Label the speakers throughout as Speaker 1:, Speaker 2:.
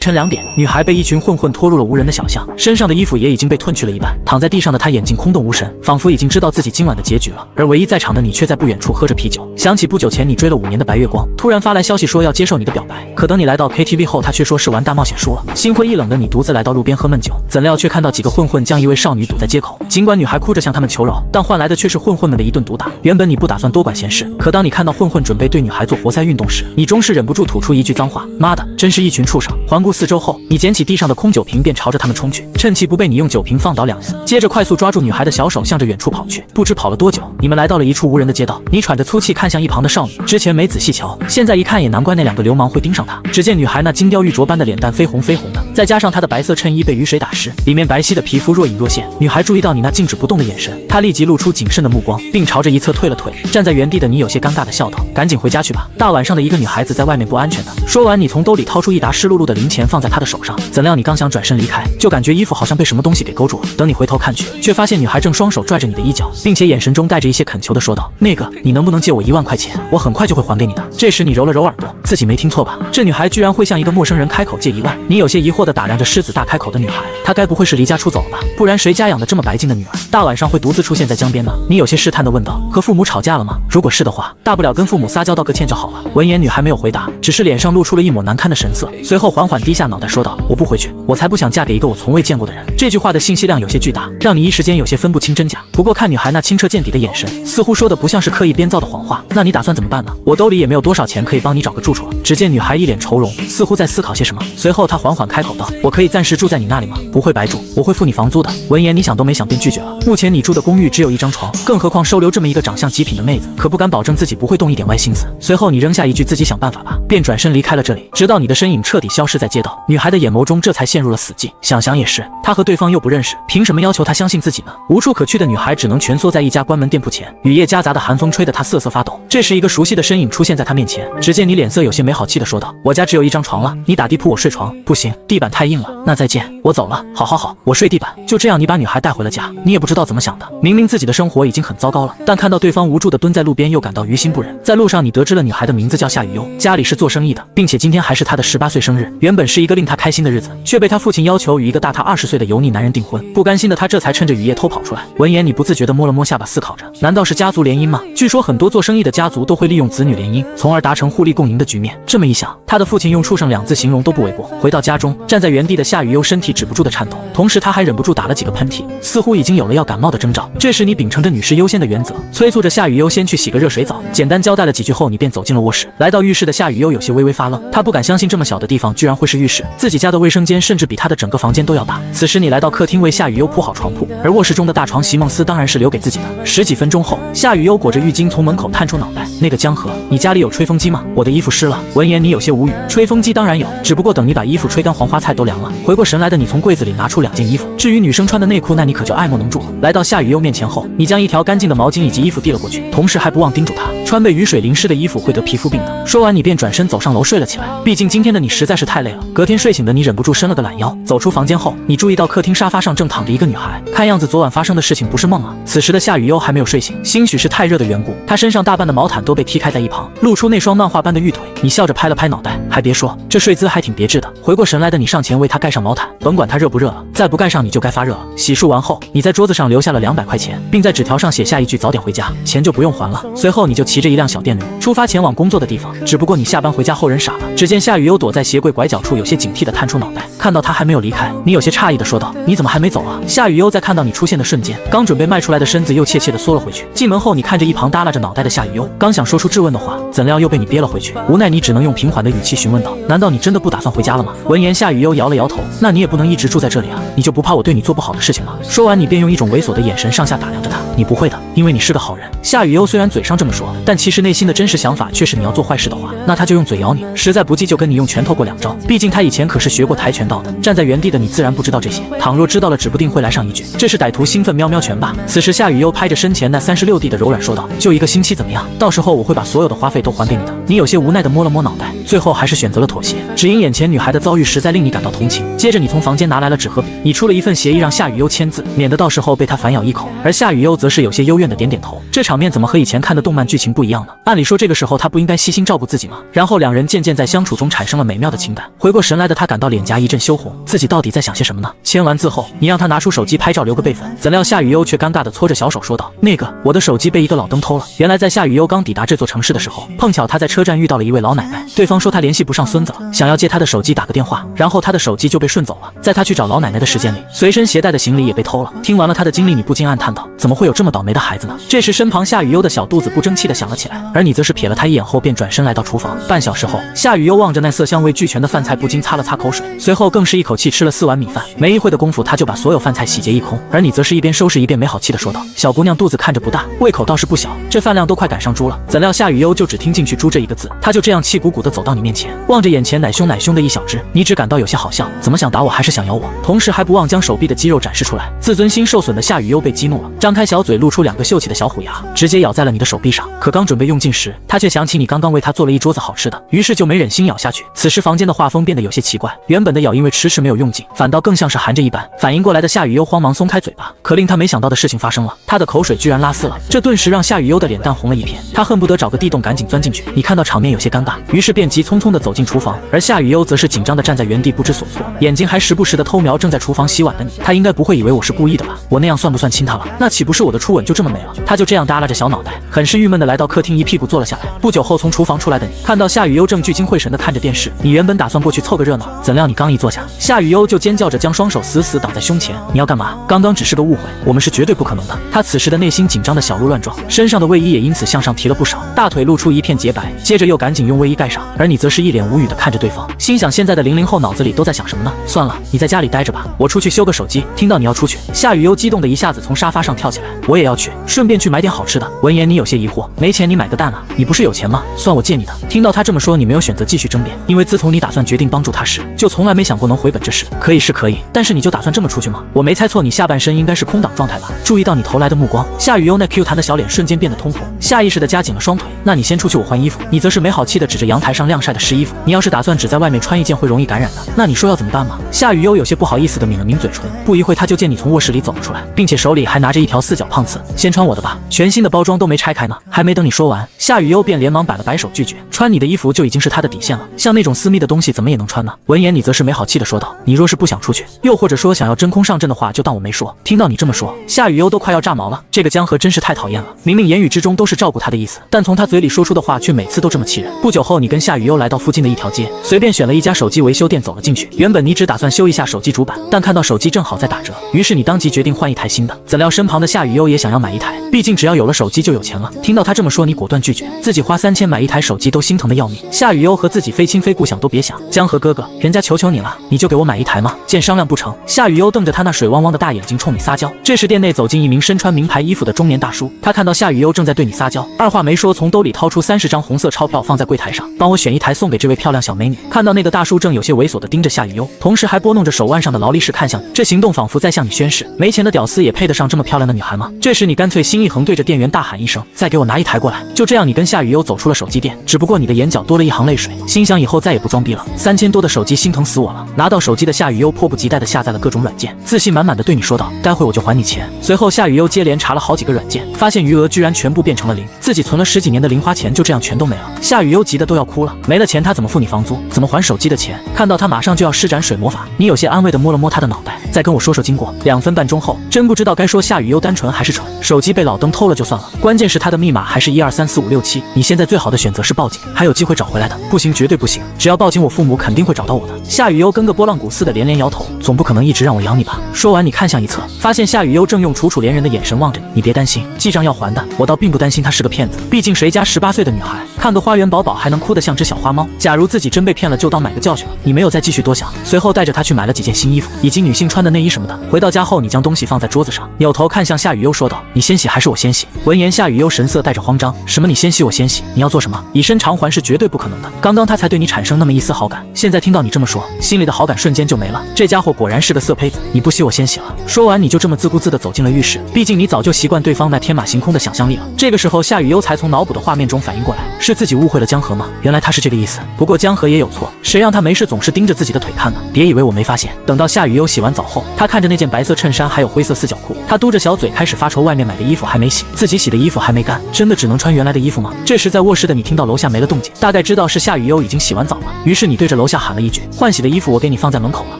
Speaker 1: 晨2点，女孩被一群混混拖入了无人的小巷，身上的衣服也已经被褪去了一半，躺在地上的她眼睛空洞无神，仿佛已经知道自己今晚的结局了。而唯一在场的你却在不远处喝着啤酒，想起不久前你追了5年的白月光，突然发来消息说要接受你的表白。可等你来到 KTV 后，他却说是玩大冒险输了。心灰意冷的你独自来到路边喝闷酒，怎料却看到几个混混将一位少女堵在街口。尽管女孩哭着向他们求饶，但换来的却是混混们的一顿毒打。原本你不打算多管闲事，可当你看到混混准备对女孩做活塞运动时，你终是忍不住吐出一句脏话：妈的，真是一群畜生！环顾四周后，你捡起地上的空酒瓶便朝着他们冲去，趁其不备，你用酒瓶放倒2人，接着快速抓住女孩的小手，向着远处跑去。不知跑了多久，你们来到了一处无人的街道。你喘着粗气看向一旁的少女，之前没仔细瞧，现在一看也难怪那2个流氓会盯上她。只见女孩那金雕玉琢般的脸蛋绯红绯红的，再加上她的白色衬衣被雨水打湿，里面白皙的皮肤若隐若现。女孩注意到你那静止不动的眼神，她立即露出谨慎的目光，并朝着一侧退了退。站在原地的你有些尴尬的笑道：赶紧回家去吧，大晚上的一个女孩子在外面不安全的。说完，你从兜里掏出一沓湿漉漉的零钱放在她的手上，怎料你刚想转身离开，就感觉衣服好像被什么东西给勾住了。等你回头看去，却发现女孩正双手拽着你的衣角，并且眼神中带着一些恳求的说道：那个，你能不能借我1万块钱？我很快就会还给你的。这时你揉了揉耳朵，自己没听错吧？这女孩居然会向一个陌生人开口借1万？你有些疑惑地打量着狮子大开口的女孩，她该不会是离家出走了吧？不然谁家养的这么白净的女儿，大晚上会独自出现在江边呢？你有些试探地问道：和父母吵架了吗？如果是的话，大不了跟父母撒娇道个歉就好了。闻言，女孩没有回答，只是脸上露出了一抹难堪的神色，随后缓缓低下脑袋说道：我不回去，我才不想嫁给一个我从未见过的人。这句话的信息量有些巨大，让你一时间有些分不清真假。不过看女孩那清澈见底的眼神，似乎说的不像是刻意编造的谎话。那你打算怎么办呢？我兜里也没有多少钱可以帮你找个住处了。只见女孩一脸愁容，似乎在思考些什么，随后她缓缓开口道：我可以暂时住在你那里吗？不会白住，我会付你房租的。闻言，你想都没想便拒绝了。目前你住的公寓只有1张床，更何况收留这么一个长相极品的妹子，可不敢保证自己不会动一点歪心思。随后你扔下一句自己想办法吧，便转身离开了这里，直到你的身影彻底消失在街道。女孩的眼眸中这才陷入了死寂。想想也是，她和对方又不认识，凭什么要求她相信自己呢？无处可去的女孩只能蜷缩在一家关门店铺前，雨夜夹杂的寒风吹得她瑟瑟发抖。这时一个熟悉的身影出现在她面前，只见你脸色有些没好气的说道：我家只有1张床了，你打地铺我睡床。不行，地板太硬了。那再见，我走了。好，我睡地板。就这样你把女孩带回了家。你也不知道怎么想的，明明自己的生活已经很糟糕了，但看到对方无助的蹲在路边，又感到于心不忍。在路上你得知了女孩的名字叫夏雨优，家里是做生意的，并且今天还是她的18岁生日。原本是一个令她开心的日子，却被她父亲要求与一个大她20岁的油腻男人订婚。不甘心的她这才趁着雨夜偷跑出来。闻言，你不自觉地摸了摸下巴，思考着，难道是家族联姻吗？据说很多做生意的家族都会利用子女联姻，从而达成互利共赢的局面。这么一想，她的父亲用畜生2字形容都不为过。回到家中，站在原地的夏雨优身体止不住的颤抖，同时她还忍不住打了几个喷嚏，似乎已经有了要感冒的征兆。这时你秉承着女士优先的原则，催促着夏雨优先去洗个热水澡。简单交代了几句后，你便走进了卧室。来到浴室的夏雨优有些微微发愣，她不敢相信这么小的地方居然会是浴室，自己家的卫生间甚至比她的整个房间都要大。此时你来到客厅为夏雨优铺好床铺，而卧室中的大床席梦思当然是留给自己的。10几分钟后，夏雨优裹着浴巾从门口探出脑袋：那个江河，你家里有吹风机吗？我的衣服湿了。闻言你有些无语，吹风机当然有，只不过等你把衣服吹干，黄花菜都凉了。回过神来的你从柜子里拿出2件衣服，至于女生穿的内裤，那你可就爱莫能助了。来到夏雨优面前后，你将一条干净的毛巾以及衣服递了过去，同时还不忘叮嘱她，穿被雨水淋湿的衣服会得皮肤病的。说完，你便转身走上楼睡了起来。毕竟今天的你实在是太累了。隔天睡醒的你忍不住伸了个懒腰，走出房间后，你注意到客厅沙发上正躺着一个女孩，看样子昨晚发生的事情不是梦啊。此时的夏雨优还没有睡醒，兴许是太热的缘故，她身上大半的毛毯都被踢开在一旁，露出那双漫画般的玉腿。你笑着拍了拍脑袋，还别说，这睡姿还挺别致的。回过神来的你上前为她盖上毛毯，甭管她热不热了，再不盖上你就该发热了。洗漱完后，你在桌子上留下了200块钱，并在纸条上写下一句早点回家，钱就不用还了。随后你就骑着一辆小电驴出发前往工作的地方。只不过你下班回家后人傻了，只见夏雨优躲在鞋柜拐角处，有些警惕地探出脑袋，看到他还没有离开，你有些诧异地说道：你怎么还没走啊？夏雨优在看到你出现的瞬间，刚准备迈出来的身子又怯怯地缩了回去。进门后，你看着一旁耷拉着脑袋的夏雨优，刚想说出质问的话，怎料又被你憋了回去。无奈你只能用平缓的语气询问道：难道你真的不打算回家了吗？闻言，夏雨优摇了摇头：那你也不能一直住在这里啊，你就不怕我对你做不好的事情吗？说完，你便用一种猥琐的眼神上下打量着他：你不会的，因为你是个好人。夏雨优虽然嘴上这么说，但其实内心的真实想法却是你要做坏事的话，那他就用嘴咬你，实在不济就跟你用拳头过2招。毕竟他以前可是学过跆拳道的。站在原地的你自然不知道这些，倘若知道了，指不定会来上一句：这是歹徒兴奋喵喵拳吧。此时夏雨优拍着身前那36D的柔软说道：就1个星期怎么样？到时候我会把所有的花费都还给你的。你有些无奈地摸了摸脑袋，最后还是选择了妥协，只因眼前女孩的遭遇实在令你感到同情。接着你从房间拿来了纸和笔，你出了一份协议让夏雨优签字，免得到时候被他反咬一口。而夏雨优则是有些幽怨的点点头。这场面怎么和以前看的动漫剧情不一样呢？按理说这个时候他不应该悉心照顾自己吗？然后两人渐渐在相处中产生了美妙的情感。回过神来的他感到脸颊一阵羞红，自己到底在想些什么呢？签完字后，你让他拿出手机拍照留个备份，怎料夏雨悠却尴尬地搓着小手说道：“那个，我的手机被一个老登偷了。”原来在夏雨悠刚抵达这座城市的时候，碰巧他在车站遇到了一位老奶奶，对方说他联系不上孙子了，想要借他的手机打个电话，然后他的手机就被顺走了。在他去找老奶奶的时间里，随身携带的行李也被偷了。听完了他的经历，你不禁暗叹道：怎么会有这么倒霉的孩子呢？这时身旁夏雨悠的小肚子不争气地响了起来，而你则是瞥了他一眼后便转身来到厨房。半小时后，夏雨悠望着那色香味俱全的饭菜，不禁擦了擦口水，随后更是一口气吃了4碗米饭。没一会的功夫，他就把所有饭菜洗劫一空。而你则是一边收拾一边没好气地说道：小姑娘肚子看着不大，胃口倒是不小，这饭量都快赶上猪了。怎料夏雨悠就只听进去猪这一个字，他就这样气鼓鼓地走到你面前，望着眼前奶凶奶凶的一小只，你只感到有些好笑，怎么想打我还是想咬我，同时还不忘将手臂的肌肉展示出来。自尊心受损的夏雨悠被激怒了，张开小嘴露出2个秀气的小虎牙，直接咬在了你的手臂上。可刚准备用劲时，他却想起你刚刚为他做了一桌子好吃的，于是就没忍心咬下去。此时房间的画风变得有些奇怪，原本的咬因为迟迟没有用劲，反倒更像是含着一般。反应过来的夏雨悠慌忙松开嘴巴，可令他没想到的事情发生了，他的口水居然拉丝了，这顿时让夏雨悠的脸蛋红了一片，他恨不得找个地洞赶紧钻进去。你看到场面有些尴尬，于是便急匆匆地走进厨房，而夏雨悠则是紧张地站在原地不知所措，眼睛还时不时地偷瞄正在厨房洗碗的你。他应该不会以为我是故意的吧？我那样算不算亲他了？那岂不是我的初吻就这么没了？他就这样耷拉着小脑袋，很是郁闷地来到客厅，一屁股坐了下来。不久后从厨房出来的你，看到夏雨悠正聚精会神地看着电视，你原本打算过去凑个热闹，怎料你刚一坐下，夏雨悠就尖叫着将双手死死挡在胸前。你要干嘛？刚刚只是个误会，我们是绝对不可能的。他此时的内心紧张的小鹿乱撞，身上的卫衣也因此向上提了不少，大腿露出一片洁白，接着又赶紧用卫衣盖上。而你则是一脸无语地看着对方，心想现在的00后脑子里都在想什么呢？算了，你在家里待着吧，我出去修个手机。听到你要出去，夏雨悠激动的一下子从沙发上跳起来，我也要去，顺便去买点好吃的。闻言你有些疑惑，没钱你买个蛋啊，你不是有钱吗？算我借你的。听到他这么说，你没有选择继续争辩，因为自从你打算决定帮助他时，就从来没想过能回本这事。可以是可以，但是你就打算这么出去吗？我没猜错，你下半身应该是空档状态吧？注意到你投来的目光，夏雨悠那 Q 弹的小脸瞬间变得通红，下意识地夹紧了双腿。那你先出去，我换衣服。你则是没好气地指着阳台上晾晒的湿衣服，你要是打算只在外面穿一件会容易感染的，那你说要怎么办吗？夏雨悠有些不好意思地抿了抿嘴唇，不一会他就见你从卧室里走了出来，并且手里还拿着一条4角胖刺。先穿我的吧，全新的包装都没拆开呢。还没等你说完，夏雨悠便连忙摆了摆手拒绝，穿你的衣服就已经是他的底线了，像那种私密的东西怎么也能穿呢？闻言你则是没好气地说道，你若是不想出去，又或者说想要真空上阵的话，就当我没说。听到你这么说，夏雨悠都快要炸毛了，这个江河真是太讨厌了，明明言语之中都是照顾他的意思，但从他嘴里说出的话却每次都这么气人。不久后，你跟夏雨悠来到附近的一条街，随便选了一家手机维修店走了进去。原本你只打算修一下手机主板，但看到手机正好在打折，于是你当即决定换一台新的。怎料身旁的夏雨悠也想要买一台，毕竟只要有了手机就有钱了。听到他这么说，你果断拒绝，自己花3000买一台手机都心疼的要命。夏雨悠和自己非亲非故想都别想，江河哥哥，人家求求你了，你就给我买一台吗？见商量不成，夏雨悠瞪着他那水汪汪的大眼睛冲你撒娇。这时店内走进一名身穿名牌衣服的中年大叔，他看到夏雨悠正在对你撒娇，二话没说从兜里掏出30张红色钞票放在柜台上，帮我选一台送给这位漂亮小美女。看到那个大叔正有些猥琐地盯着夏雨悠，同时还拨弄着手腕上的劳力士看向你，这行动仿佛在向你宣誓，没钱的屌丝也配得上这么漂亮的女孩吗？这时你干脆心一横，对着店员大喊一声，再给我拿一台过来。就这样，你跟夏雨悠走出了手机店，只不过你的眼角多了一行泪水，心想以后再也不装逼了，3000多的手机心疼死我了。拿到手机的夏雨悠迫不及待地下载了各种软件，自信满满地对你说道，待会我就还你钱。随后夏雨悠接连查了好几个软件，发现余额居然全部变成了0，自己存了10几年的零花钱就这样全都没了。夏雨悠急得都要哭了，没了钱他怎么付你房租，怎么还手机的钱？看到他马上就要施展水魔法，你有些安慰地摸了摸他的脑袋，再跟我说说经过。2分半钟后，真不知道该说夏雨悠单纯还是蠢，手机被老登偷了就算了，关键是他的密码还是1234567，你现在最好的选择是报警，还有机会找回来的。不行，绝对不行，只要报警我父母肯定会找到我的。夏雨悠跟个拨浪鼓似的连连摇头，总不可能一直让我养你吧？说完你看向一侧，发现夏雨悠正用楚楚连人的眼神望着你，你别担心，记账要还的，我倒并不担心他是个骗子，毕竟谁家18岁的女孩看个花园宝宝还能哭得像只小花猫，假如自己真被骗了就当买个教训了。你没有再继续多想，随后带着他去买了几件新衣服以及女性穿的内衣什么的。回到家后，你将东西放在桌子上，扭头看向夏雨悠说道，你先洗还是我先洗？闻言夏雨悠神色带着慌张，什么你先洗我先洗？你要做什么？以身偿还是绝对不可能的，刚刚他才对你产生那么一丝好感，现在听到你这么说，心里的好感瞬间就没了，这家伙果然是个色胚子，你不洗我先洗了。说完你就这么自顾自地走进了浴室，毕竟你早就习惯对方那天马行空的想象力了。这个时候夏雨悠才从脑补的画面中反应过来，是自己误会了江河吗？原来他是这个意思。不过江河也有错，谁让他没事总是盯着自己的腿看呢？别以为我没发现。等到夏雨悠洗完澡后，他看着那件白色衬衫还有灰色4角裤，他嘟着小嘴开始始发愁外面买的衣服还没洗，自己洗的衣服还没干，真的只能穿原来的衣服吗？这时在卧室的你听到楼下没了动静，大概知道是夏雨优已经洗完澡了，于是你对着楼下喊了一句：换洗的衣服我给你放在门口了，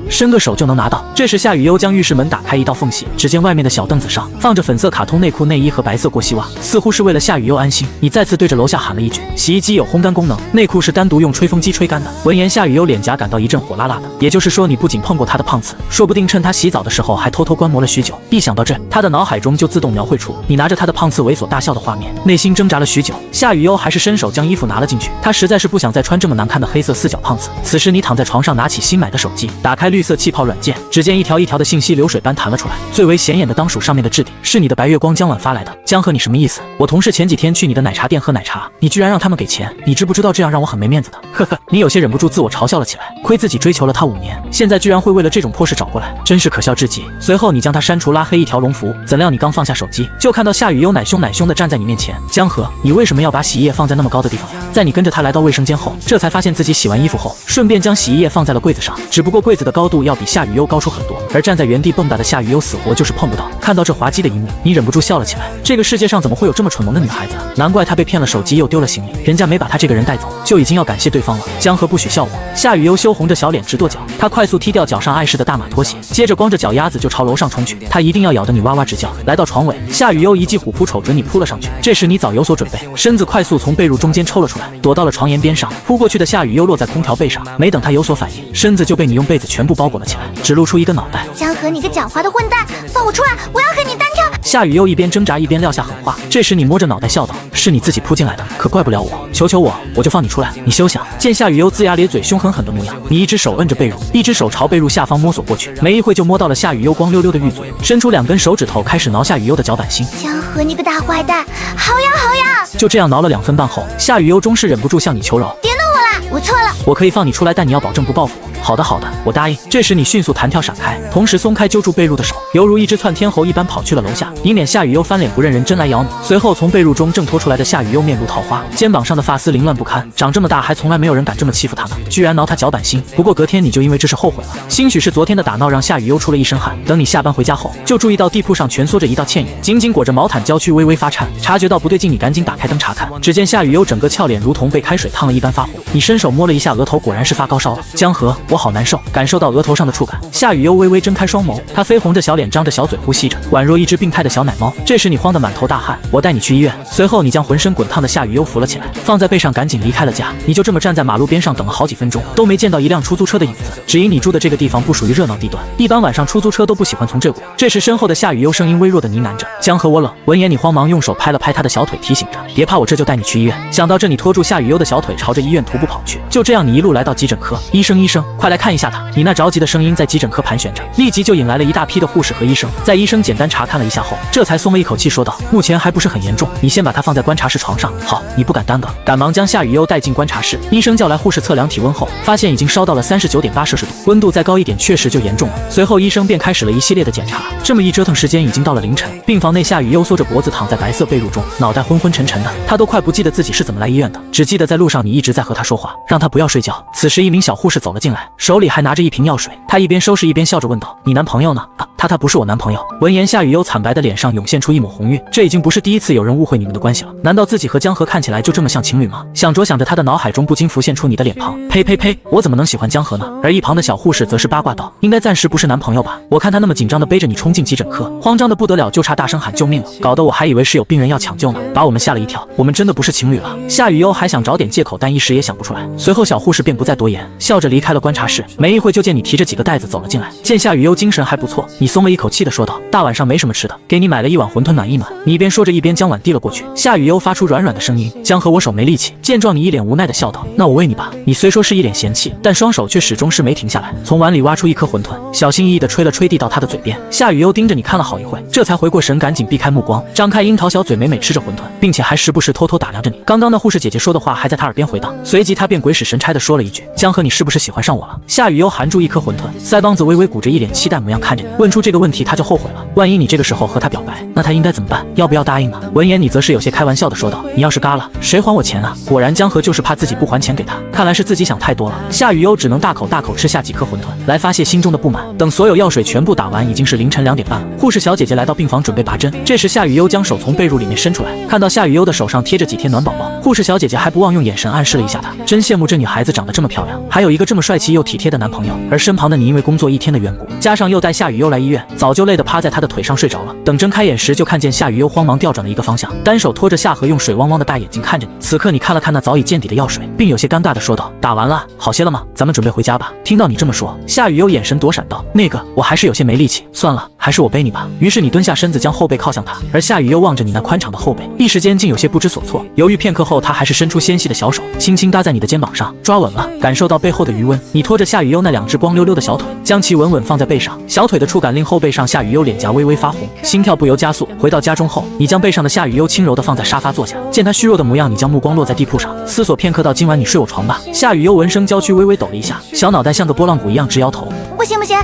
Speaker 1: 伸个手就能拿到。这时夏雨优将浴室门打开一道缝隙，只见外面的小凳子上放着粉色卡通内裤、内衣和白色过膝袜，似乎是为了夏雨优安心。你再次对着楼下喊了一句：洗衣机有烘干功能，内裤是单独用吹风机吹干的。闻言夏雨优脸颊感到一阵火辣辣的，也就是说你不仅碰过他的胖子，说不定趁他洗澡的时候还偷偷观摩了许久。一想到这，他的脑海中就自动描绘出你拿着他的胖次猥琐大笑的画面，内心挣扎了许久。夏雨优还是伸手将衣服拿了进去，他实在是不想再穿这么难看的黑色四角胖子。此时你躺在床上，拿起新买的手机，打开绿色气泡软件，只见一条一条的信息流水般弹了出来，最为显眼的当属上面的置顶，是你的白月光江晚发来的。江河，你什么意思？我同事前几天去你的奶茶店喝奶茶，你居然让他们给钱，你知不知道这样让我很没面子的？呵呵，你有些忍不住自我嘲笑了起来，亏自己追求了他5年，现在居然会为了这种破事找过来，真是可笑至极。随后你将他删除拉黑一条龙服，怎料你刚放下手机，就看到夏雨优奶凶的站在你面前。江河，你为什么要把洗衣液放在那么高的地方呀？在你跟着他来到卫生间后，这才发现自己洗完衣服后，顺便将洗衣液放在了柜子上，只不过柜子的高度要比夏雨优高出很多，而站在原地蹦跶的夏雨优死活就是碰不到。看到这滑稽的一幕，你忍不住笑了起来。这个世界上怎么会有这么蠢萌的女孩子？难怪她被骗了手机又丢了行李，人家没把她这个人带走，就已经要感谢对方了。江河，不许笑我！夏雨优羞红着小脸直跺脚，她快速踢掉脚上碍事的大码拖鞋，接着光着脚丫子就朝楼上冲去，她一定要咬得你哇哇直叫。来到床尾，夏雨优一记虎扑瞅准你扑了上去，这时你早有所准备，身子快速从被褥中间抽了出来，躲到了床沿边上。扑过去的夏雨优落在空调背上，没等她有所反应，身子就被你用被子全部包裹了起来，只露出一个脑袋。
Speaker 2: 江河，你个狡猾的混蛋，放我出来，我要和你单挑！
Speaker 1: 夏雨优一边挣扎一边撂下狠话。这时你摸着脑袋笑道：是你自己扑进来的，可怪不了我，求求我，我就放你出来，你休想！见夏雨优龇牙咧嘴凶狠狠的模样，你一只手摁着被褥，一只手朝被褥下方摸索过去，没一会就摸到了夏雨优光溜溜的玉嘴，伸出2根手指头开始挠夏雨优的脚板心。
Speaker 2: 江河，你个大坏蛋，好呀好呀！
Speaker 1: 就这样挠了2分半后，夏雨优终是忍不住向你求饶：
Speaker 2: 别弄我啦，我错了，
Speaker 1: 我可以放你出来，但你要保证不报复我。好的好的，我答应。这时你迅速弹跳闪开，同时松开揪住被褥的手，犹如一只窜天猴一般跑去了楼下，以免夏雨优翻脸不认人真来咬你。随后从被褥中挣脱出来的夏雨优面如桃花，肩膀上的发丝凌乱不堪，长这么大还从来没有人敢这么欺负她呢，居然挠她脚板心。不过隔天你就因为这事后悔了，兴许是昨天的打闹让夏雨优出了一身汗。等你下班回家后，就注意到地铺上蜷缩着一道倩影，紧紧裹着毛毯，娇躯微微发颤。察觉到不对劲，你赶紧打开灯查看，只见夏雨优整个俏脸如同被开水烫了一般发红。你伸手摸了一下额头，果然是发高烧了。江河，我好难受，感受到额头上的触感，夏雨优微微睁开双眸，她绯红着小脸，张着小嘴呼吸着，宛若一只病态的小奶猫。这时你慌得满头大汗，我带你去医院。随后你将浑身滚烫的夏雨优扶了起来，放在背上，赶紧离开了家。你就这么站在马路边上等了好几分钟，都没见到一辆出租车的影子，只因你住的这个地方不属于热闹地段，一般晚上出租车都不喜欢从这过。这时身后的夏雨优声音微弱的呢喃着：江河，我冷。闻言你慌忙用手拍了拍她的小腿，提醒着：别怕，我这就带你去医院。想到这，你拖住夏雨优的小腿，朝着医院徒步跑去。就这样你一路来到急诊科，医生，快来看一下他！你那着急的声音在急诊科盘旋着，立即就引来了一大批的护士和医生。在医生简单查看了一下后，这才松了一口气，说道：目前还不是很严重，你先把他放在观察室床上。好，你不敢耽搁，赶忙将夏雨优带进观察室。医生叫来护士测量体温后，发现已经烧到了39.8摄氏度，温度再高一点确实就严重了。随后医生便开始了一系列的检查。这么一折腾，时间已经到了凌晨。病房内，夏雨优缩着脖子躺在白色被褥中，脑袋昏昏沉沉的，他都快不记得自己是怎么来医院的，只记得在路上你一直在和他说话，让他不要睡觉。此时一名小护士走了进来，手里还拿着一瓶药水，他一边收拾一边笑着问道：你男朋友呢？他不是我男朋友。闻言，夏雨优惨白的脸上涌现出一抹红晕，这已经不是第一次有人误会你们的关系了。难道自己和江河看起来就这么像情侣吗？想着想着，他的脑海中不禁浮现出你的脸庞。呸呸呸，我怎么能喜欢江河呢？而一旁的小护士则是八卦道：应该暂时不是男朋友吧？我看他那么紧张的背着你冲进急诊科，慌张的不得了，就差大声喊救命了，搞得我还以为是有病人要抢救呢，把我们吓了一跳。我们真的不是情侣了。夏雨优还想找点借口，但一时也想不出来。随后小护士便不再多言，笑着离开了观察室。没一会就见你提着几个袋子走了进来。见夏雨优精神还不错，你松了一口气的说道：大晚上没什么吃的，给你买了一碗馄饨暖一暖。你一边说着一边将碗递了过去。夏雨优发出软软的声音：江河，我手没力气。见状你一脸无奈的笑道：那我喂你吧。你虽说是一脸嫌弃，但双手却始终是没停下来，从碗里挖出一颗馄饨，小心翼翼的吹了吹递到他的嘴边。夏雨优盯着你看了好一会，这才回过神，赶紧避开目光，张开樱桃小嘴美美吃着馄饨，并且还时不时偷偷打量着你。刚刚那护士姐姐说的话还在他耳边回荡，随即他便鬼使神差的说了一句：江河，你是不是喜欢上我我了。夏雨悠含住一颗馄饨，腮帮子微微鼓着，一脸期待模样看着你。问出这个问题，他就后悔了。万一你这个时候和他表白，那他应该怎么办？要不要答应呢？闻言，你则是有些开玩笑的说道：“你要是嘎了，谁还我钱啊？”果然，江河就是怕自己不还钱给他，看来是自己想太多了。夏雨悠只能大口大口吃下几颗馄饨，来发泄心中的不满。等所有药水全部打完，已经是凌晨2点半了。护士小姐姐来到病房准备拔针，这时夏雨悠将手从被褥里面伸出来，看到夏雨悠的手上贴着几贴暖宝宝，护士小姐姐还不忘用眼神暗示了一下她，真羡慕这女孩子长得这么漂亮，还有一个这么帅气又体贴的男朋友。而身旁的你因为工作一天的缘故，加上又带夏雨悠来医院，早就累得趴在她的腿上睡着了。等睁开眼时，就看见夏雨悠慌忙调转了一个方向，单手托着下颌，用水汪汪的大眼睛看着你。此刻你看了看那早已见底的药水，并有些尴尬的说道：“打完了，好些了吗？咱们准备回家吧。”听到你这么说，夏雨悠眼神躲闪道：“那个，我还是有些没力气，算了，还是我背你吧。”于是你蹲下身子，将后背靠向他，而夏雨悠望着你那宽敞的后背，一时间竟有些不知所措。犹豫片刻后，他还是伸出纤细的小手，轻轻搭在你的肩膀上，抓稳了，感受到背后的余温。你拖着夏雨悠那2只光溜溜的小腿，将其稳稳放在背上，小腿的触感令后背上夏雨悠脸颊微微发红，心跳不由加速。回到家中后，你将背上的夏雨悠轻柔地放在沙发坐下，见她虚弱的模样，你将目光落在地铺上，思索片刻道：“今晚你睡我床吧。”夏雨悠闻声娇躯微微抖了一下，小脑袋像个拨浪鼓一样直摇头：“
Speaker 2: 不行不行，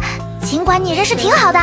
Speaker 2: 尽管你认识挺好的，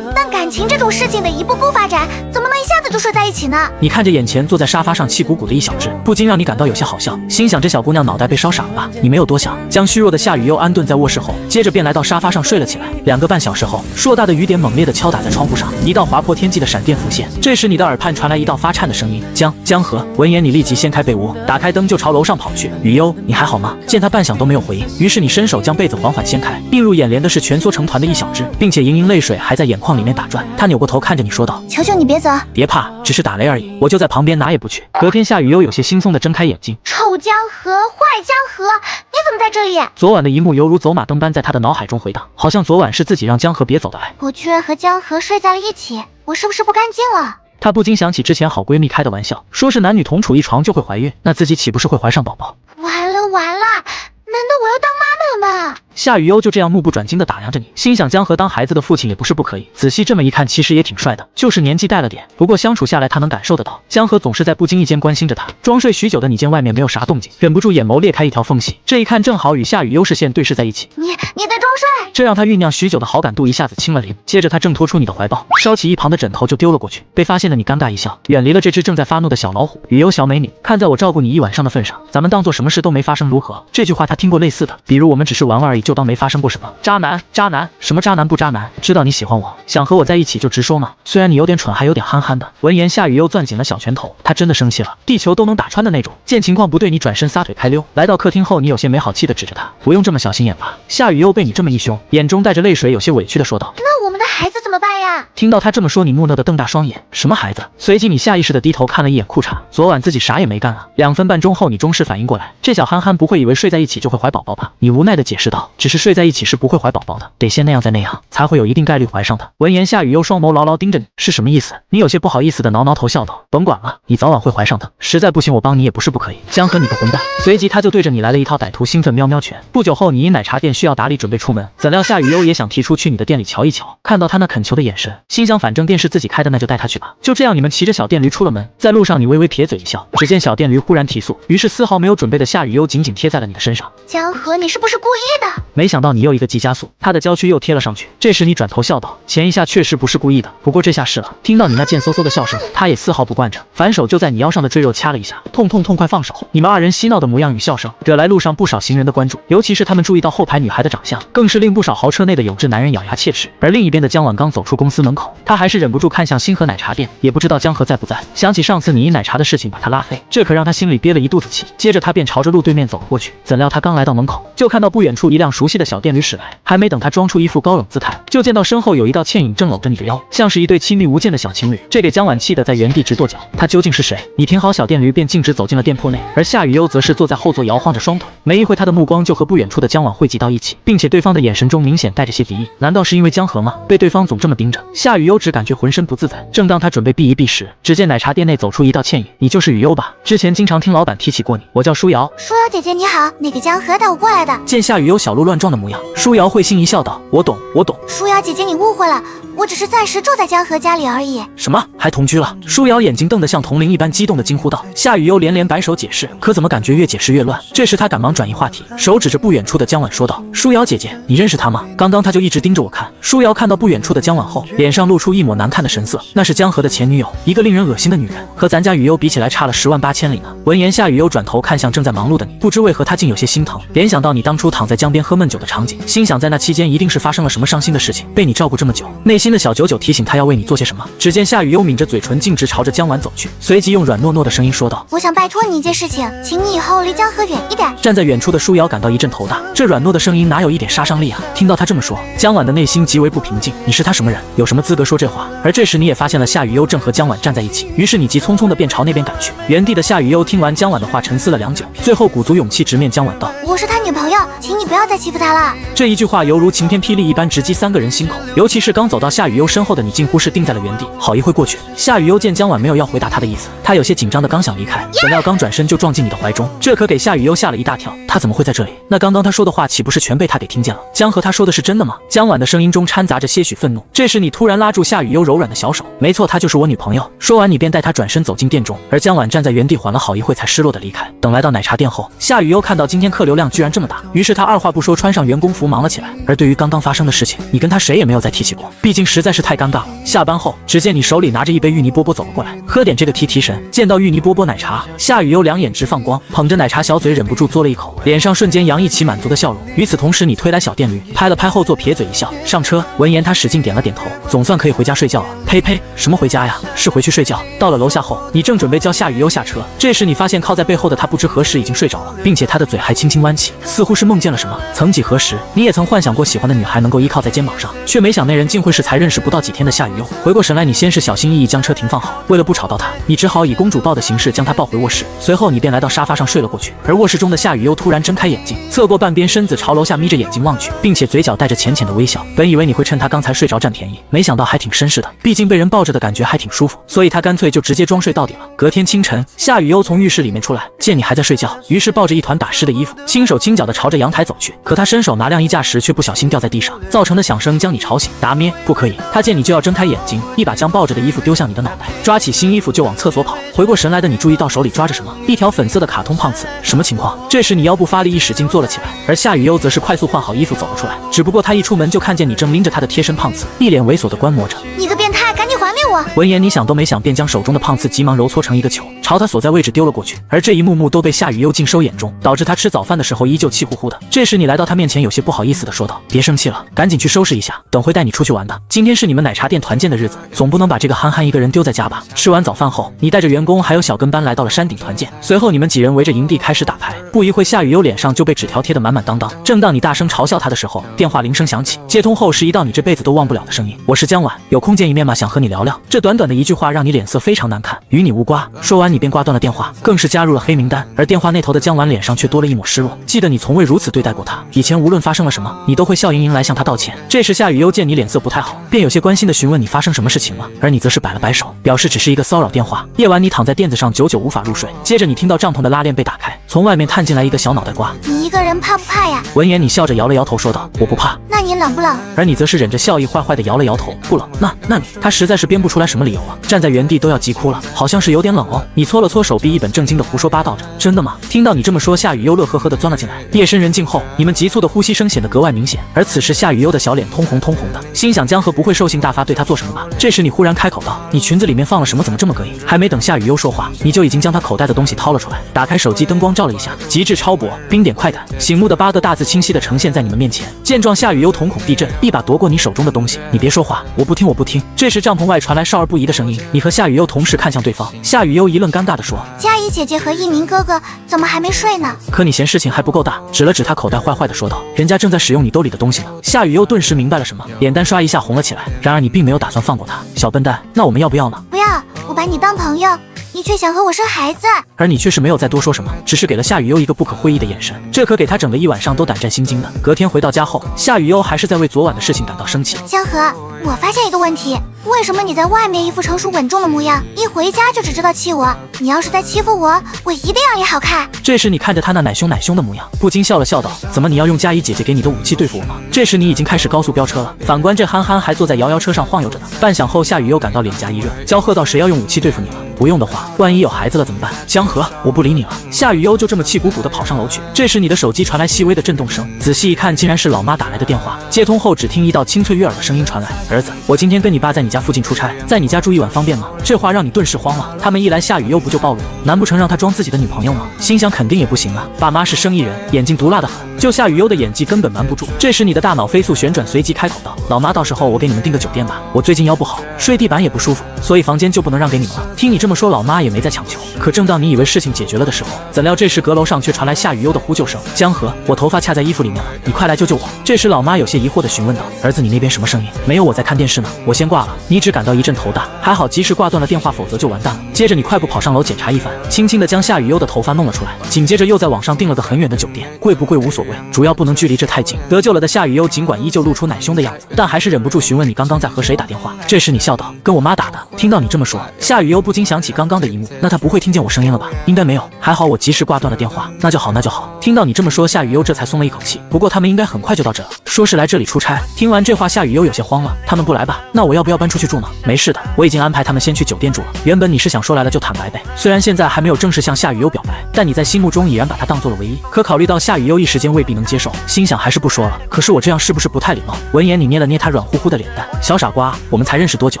Speaker 2: 但感情这种事情得一步步发展，怎么能一下子就睡在一起呢？”
Speaker 1: 你看着眼前坐在沙发上气鼓鼓的一小只，不禁让你感到有些好笑，心想这小姑娘脑袋被烧傻了吧？你没有多想，将虚弱的夏雨悠安顿在卧室后，接着便来到沙发上睡了起来。2个半小时后，硕大的雨点猛烈地敲打在窗户上，一道划破天际的闪电浮现。这时你的耳畔传来一道发颤的声音：“江河。”闻言，你立即掀开被窝，打开灯就朝楼上跑去。“雨悠，你还好吗？”见他半晌都没有回应，于是你伸手将被子缓缓掀开，映入眼帘的是蜷缩成团的一小只，并且盈盈泪水还在眼眶里面打转。他扭过头看着你说道：“
Speaker 2: 求求你别走，
Speaker 1: 别怕，只是打雷而已，我就在旁边，哪也不去。”隔天，夏雨悠有些惺忪地睁开眼睛：“
Speaker 2: 臭江河，坏江河，你怎么在这里？”
Speaker 1: 昨晚的一幕犹如走马灯般在他的脑海中回荡，好像昨晚是自己让江河别走的爱。
Speaker 2: 我居然和江河睡在了一起，我是不是不干净了？
Speaker 1: 她不禁想起之前好闺蜜开的玩笑，说是男女同处一床就会怀孕，那自己岂不是会怀上宝宝？
Speaker 2: 完了完了，难道我要当妈妈了吗？
Speaker 1: 夏雨悠就这样目不转睛地打量着你，心想江河当孩子的父亲也不是不可以。仔细这么一看，其实也挺帅的，就是年纪带了点。不过相处下来，他能感受得到，江河总是在不经意间关心着他。装睡许久的你见外面没有啥动静，忍不住眼眸裂开一条缝隙，这一看正好与夏雨悠视线对视在一起。
Speaker 2: 你在装睡？
Speaker 1: 这让他酝酿许久的好感度一下子清了零。接着他挣脱出你的怀抱，烧起一旁的枕头就丢了过去。被发现的你尴尬一笑，远离了这只正在发怒的小老虎。雨悠小美女，看在我照顾你一晚上的份上，咱们当做什么事都没发生如何？这句话他听过类似的，比如我们只是玩玩而已，就当没发生过什么。渣男，渣男，什么渣男不渣男？知道你喜欢我，想和我在一起就直说嘛。虽然你有点蠢，还有点憨憨的。闻言，夏雨又攥紧了小拳头，他真的生气了，地球都能打穿的那种。见情况不对，你转身撒腿开溜。来到客厅后，你有些没好气的指着他，不用这么小心眼吧？夏雨又被你这么一凶，眼中带着泪水，有些委屈的说道：“
Speaker 2: 那我们的孩子怎么办呀？”
Speaker 1: 听到他这么说，你木讷的瞪大双眼，什么孩子？随即你下意识的低头看了一眼裤衩，昨晚自己啥也没干啊。2分半钟后，你终是反应过来，这小憨憨不会以为睡在一起就会怀宝宝吧？你无奈的解释道：“只是睡在一起是不会怀宝宝的，得先那样再那样，才会有一定概率怀上的。”闻言，夏雨又双眸牢牢盯着你，是什么意思？你有些不好意思的挠挠头笑道：“甭管了，你早晚会怀上的，实在不行我帮你也不是不可以。”江河你个混蛋！随即他就对着你来了一套歹徒兴奋喵喵拳。不久后，你因奶茶店需要打理准备出门，怎料夏雨悠也想提出去你的店里瞧一瞧。看到他那恳求的眼神，心想反正店是自己开的，那就带他去吧。就这样，你们骑着小电驴出了门，在路上你微微撇嘴一笑，只见小电驴忽然提速，于是丝毫没有准备的夏雨悠紧紧贴在了你的身上。
Speaker 2: 江河，你是不是故意的？
Speaker 1: 没想到你又一个急加速，他的娇躯又贴了上去。这时你转头笑道：“前一下确实不是故意的，不过这下是了。”听到你那贱嗖嗖的笑声，他也丝毫不惯着，反手就在你腰上的赘肉掐了一下，痛快放手！你们2人嬉闹的模样与笑声，惹来路上不少行人的关注，尤其是他们注意到后排女孩的长相，更是令不少豪车内的有志男人咬牙切齿。而另一边的江晚刚走出公司门口，他还是忍不住看向星河奶茶店，也不知道江河在不在。想起上次你因奶茶的事情把他拉黑，这可让他心里憋了一肚子气。接着他便朝着路对面走了过去，怎料他刚来到门口，就看到不远处一辆熟悉的小电驴驶来，还没等他装出一副高冷姿态，就见到身后有一道倩影正搂着你的腰，像是一对亲密无间的小情侣。这给江晚气得在原地直跺脚，他究竟是谁？你停好小电驴便径直走进了店铺内，而夏雨悠则是坐在后座摇晃着双腿。没一会，他的目光就和不远处的江晚汇集到一起，并且对方的眼神中明显带着些敌意。难道是因为江河吗？被对方总这么盯着，夏雨悠只感觉浑身不自在。正当他准备避一避时，只见奶茶店内走出一道倩影：“你就是雨悠吧？之前经常听老板提起过你，我叫舒瑶。”
Speaker 2: 舒瑶姐姐你好，那个江河带我过来的。
Speaker 1: 见夏雨悠小鹿乱撞的模样，舒瑶会心一笑道：“我懂，我懂。”
Speaker 2: 舒瑶姐姐你误会了，我只是暂时住在江河家里而已。
Speaker 1: 什么？还同居了？舒瑶眼睛瞪得像铜铃一般激动的惊呼道。夏雨悠连连摆手解释，可怎么感觉越解释越乱？这时他赶忙转移话题，手指着不远处的江婉说道：“舒瑶姐姐，你认识他吗？刚刚他就一直盯着我看。”舒瑶看到不远处的江婉后，脸上露出一抹难看的神色。那是江河的前女友，一个令人恶心的女人，和咱家雨悠比起来差了10万8千里呢。闻言，夏雨悠转头看向正在忙碌的你，不知为何他竟有些心疼，联想到你当初躺在江边喝闷酒的场景，心想在那期间一定是发生了什么伤心的事情，被你照顾这么久，内心的小九九提醒他要为你做些什么。只见夏雨悠抿着嘴唇，径直朝着江婉走去，随即用软糯糯的声音说道：“
Speaker 2: 我想拜托你一件事情，请你以后离江河远一点。”
Speaker 1: 站在远处的舒瑶感到一阵头大，这软糯的声音哪有一点杀伤力啊？听到他这么说，江婉的内心极为不平静。你是他什么人？有什么资格说这话？而这时你也发现了夏雨悠正和江婉站在一起，于是你急匆匆的便朝那边赶去。原地的夏雨悠听完江婉的话，沉思了良久，最后鼓足勇气直面江婉道：“
Speaker 2: 我是他女朋友，请你不要再欺负他了。”
Speaker 1: 这一句话犹如晴天霹雳一般直击3个人心口，尤其是刚走到夏雨悠身后的你，近乎是定在了原地。好一会过去，夏雨悠见江婉没有要回答他的意思，他有些紧张的刚想离开，怎料刚转身就撞进你的怀中，这可给夏雨悠吓了一大跳。他怎么会在这里？那刚刚他说的话岂不是全被他给听见了？江河他说的是真的吗？江婉的声音中掺杂着些许愤怒。这时你突然拉住夏雨悠柔软的小手，没错，她就是我女朋友。说完你便带她转身走进店中，而江婉站在原地缓了好一会才失落的离开。等来到奶茶店后，夏雨悠看到今天客流量居然这么大，于是她二话不说穿上员工服忙了起来。而对于刚刚发生的事情，你跟她谁也没有再提起过，毕竟实在是太尴尬了。下班后，只见你手里拿着一杯芋泥波波走了过来，喝点这个提神。见到芋泥波波奶茶，夏雨悠两眼直放光，捧着奶茶小嘴忍不住嘬了一口，脸上瞬间洋溢起满足的笑容。与此同时，你推来小电驴，拍了拍后座，撇嘴一笑，上车。闻言，他使劲点了点头，总算可以回家睡觉了。呸呸，什么回家呀？是回去睡觉。到了楼下后，你正准备叫夏雨悠下车，这时你发现靠在背后的他不知何时已经睡着了，并且他的嘴还轻轻弯起，似乎是梦见了什么。曾几何时，你也曾幻想过喜欢的女孩能够依靠在肩膀上，却没想那人竟会是才认识不到几天的夏雨悠。回过神来，你先是小心翼翼将车停放好，为了不吵到他，你只好以公主抱的形式将他抱回卧室，随后你便来到沙发上睡了过去。而卧室中的夏雨悠突然睁开眼睛，侧过半边身子朝楼下眯着眼睛望去，并且嘴角带着浅浅的微笑。本以为你会趁他刚才睡着占便宜，没想到还挺绅士的，毕竟被人抱着的感觉还挺舒服，所以他干脆就直接装睡到底了。隔天清晨，夏雨悠从浴室里面出来，见你还在睡觉，于是抱着一团打湿的衣服，轻手轻脚的朝着阳台走去。可他伸手拿晾衣架时，却不小心掉在地上，造成的响声将你吵醒。达咩，不可以！他见你就要睁开眼睛，一把将抱着的衣服丢向你的脑袋，抓起新衣服就往厕所跑。回过神来的你注意到手里抓着什么，一条粉色的卡通胖子。什么情况？这时你腰部发力一使劲坐了起来，而夏雨悠则是快速换好衣服走了出来。只不过他一出门就看见你正拎着他的贴身胖子，一脸猥琐的观摩着。
Speaker 2: 你个变态，赶紧还给我！
Speaker 1: 闻言，你想都没想，便将手中的胖子急忙揉搓成一个球，朝他所在位置丢了过去。而这一幕幕都被夏雨悠尽收眼中，导致他吃早饭的时候依旧气呼呼的。这时你来到他面前，有些不好意思的说道：“别生气了，赶紧去收拾一下，等会带你出去玩的。今天是你们奶茶店团建的日子，总不能把这个憨憨一个人丢在家吧？”吃完早饭后，你带着员工还有小跟班来到了山顶团建。随后你们几人围着营地开始打牌。不一会，夏雨悠脸上就被纸条贴得满满当当。正当你大声嘲笑他的时候，电话铃声响起，接通后是一道你这辈子都忘不了的声音：“我是江婉，有空见一面吗？想和你聊聊。”这短短的一句话让你脸色非常难看，与你无瓜。说完你便挂断了电话，更是加入了黑名单。而电话那头的江婉脸上却多了一抹失落，记得你从未如此对待过他，以前无论发生了什么，你都会笑盈盈来向他道歉。这时夏雨悠见你脸色不太好，便有些关心的询问你发生什么事情了，而你则是摆了摆手，表示只是一个骚扰电话。夜晚你躺在垫子上久久无法入睡，接着你听到帐篷的拉链被打开，从外面探进来一个小脑袋瓜。
Speaker 2: 你一个人怕不怕呀？
Speaker 1: 闻言你笑着摇了摇头说道：“我不怕。”
Speaker 2: 那你冷不冷？
Speaker 1: 而你则是忍着笑意坏坏的摇了摇头：“不冷。”那你……他实在是编不出来什么理由了，站在原地都要急哭了，好像是有点冷哦。你搓了搓手臂，一本正经的胡说八道着：“真的吗？”听到你这么说，夏雨悠乐呵呵的钻了进来。夜深人静后，你们急促的呼吸声显得格外明显，而此时夏雨悠的小脸通红的，心想江河不会兽性大发对他做什么吧？这时你忽然开口道：“你裙子里面放了什么？怎么这么膈应？”还没等夏雨悠说话，你就已经将他口袋的东西掏了出来，打开手机，灯光照了一下，极致超薄，冰点快感，醒目的8个大字清晰的呈现在你们面前。见状，夏雨悠瞳孔地震，一把夺过你手中的东西：“你别说话，我不听，我不听。”这时帐篷外传来少儿不宜的声音，你和夏雨悠同时看向对方。夏雨悠一愣，尴尬地说：“
Speaker 2: 佳怡姐姐和一鸣哥哥怎么还没睡呢？”
Speaker 1: 可你嫌事情还不够大，指了指他口袋，坏坏地说道：“人家正在使用你兜里的东西呢。”夏雨悠顿时明白了什么，脸蛋刷一下红了起来。然而你并没有打算放过他，小笨蛋，那我们要不要呢？
Speaker 2: 不要，我把你当朋友。你却想和我生孩子。
Speaker 1: 而你却是没有再多说什么，只是给了夏雨悠一个不可会意的眼神，这可给他整个一晚上都胆战心惊的。隔天回到家后，夏雨悠还是在为昨晚的事情感到生气。
Speaker 2: 江河，我发现一个问题，为什么你在外面一副成熟稳重的模样，一回家就只知道气我？你要是再欺负我，我一定让你好看。
Speaker 1: 这时你看着他那奶凶的模样，不禁笑了笑道：怎么你要用佳怡姐姐给你的武器对付我吗？这时你已经开始高速飙车了，反观这憨憨还坐在摇摇车上晃悠着呢。半晌后，夏雨悠感到脸颊一热，娇喝道：谁要用武器对付你了？不用的话，万一有孩子了怎么办？江河，我不理你了。夏雨悠就这么气鼓鼓地跑上楼去。这时你的手机传来细微的震动声，仔细一看，竟然是老妈打来的电话。接通后，只听一道清脆悦耳的声音传来：儿子，我今天跟你爸在你家附近出差，在你家住一晚方便吗？这话让你顿时慌了。他们一来，夏雨悠不就暴露了？难不成让他装自己的女朋友吗？心想肯定也不行啊，爸妈是生意人，眼睛毒辣得很，就夏雨悠的演技根本瞒不住。这时你的大脑飞速旋转，随即开口道：老妈，到时候我给你们订个酒店吧，我最近腰不好，睡地板也不舒服，所以房间就不能让给你们了。听你这么说，老妈也没再强求。可正当你以为事情解决了的时候，怎料这时阁楼上却传来夏雨悠的呼救声：江河，我头发卡在衣服里面了，你快来救救我。这时老妈有些疑惑地询问道：儿子，你那边什么声音？没有，我在看电视呢。我先挂了。你只感到一阵头大，还好及时挂断了电话，否则就完蛋了。接着你快步跑上楼检查一番，轻轻地将夏雨悠的头发弄了出来，紧接着又在网上订了个很远的酒店，贵不贵无所谓，主要不能距离这太近。得救了的夏雨悠尽管依旧露出奶凶的样子，但还是忍不住询问：你刚刚在和谁打电话？这时你笑道：跟我妈打的。听到你这么说，夏雨悠不禁想起刚刚的一幕，那她不会听见我声音了吧？应该没有，还好我及时挂断了电话。那就好，那就好。听到你这么说，夏雨悠这才松了一口气。不过他们应该很快就到这了，说是来这里出差。听完这话，夏雨悠有些慌了。他们不来吧？那我要不要搬出去住呢？没事的，我已经安排他们先去酒店住了。原本你是想说来了就坦白呗，虽然现在还没有正式向夏雨悠表白，但你在心目中已然把他当做了唯一。可考虑到夏雨悠一时间未必能接受，心想还是不说了。可是我这样是不是不太礼貌？闻言，你捏了捏他软乎乎的脸蛋，小傻瓜，我们才认识多久？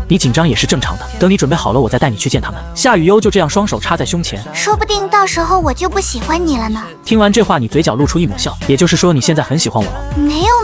Speaker 1: 你紧张也是正常的。等你准备好了，我再带你去见他们。夏雨悠就这样双手插在胸前，
Speaker 2: 说不定到时候我就不喜欢你了呢。
Speaker 1: 听完这话，你嘴角露出一抹笑，也就是说你现在很喜欢我了？
Speaker 2: 没有，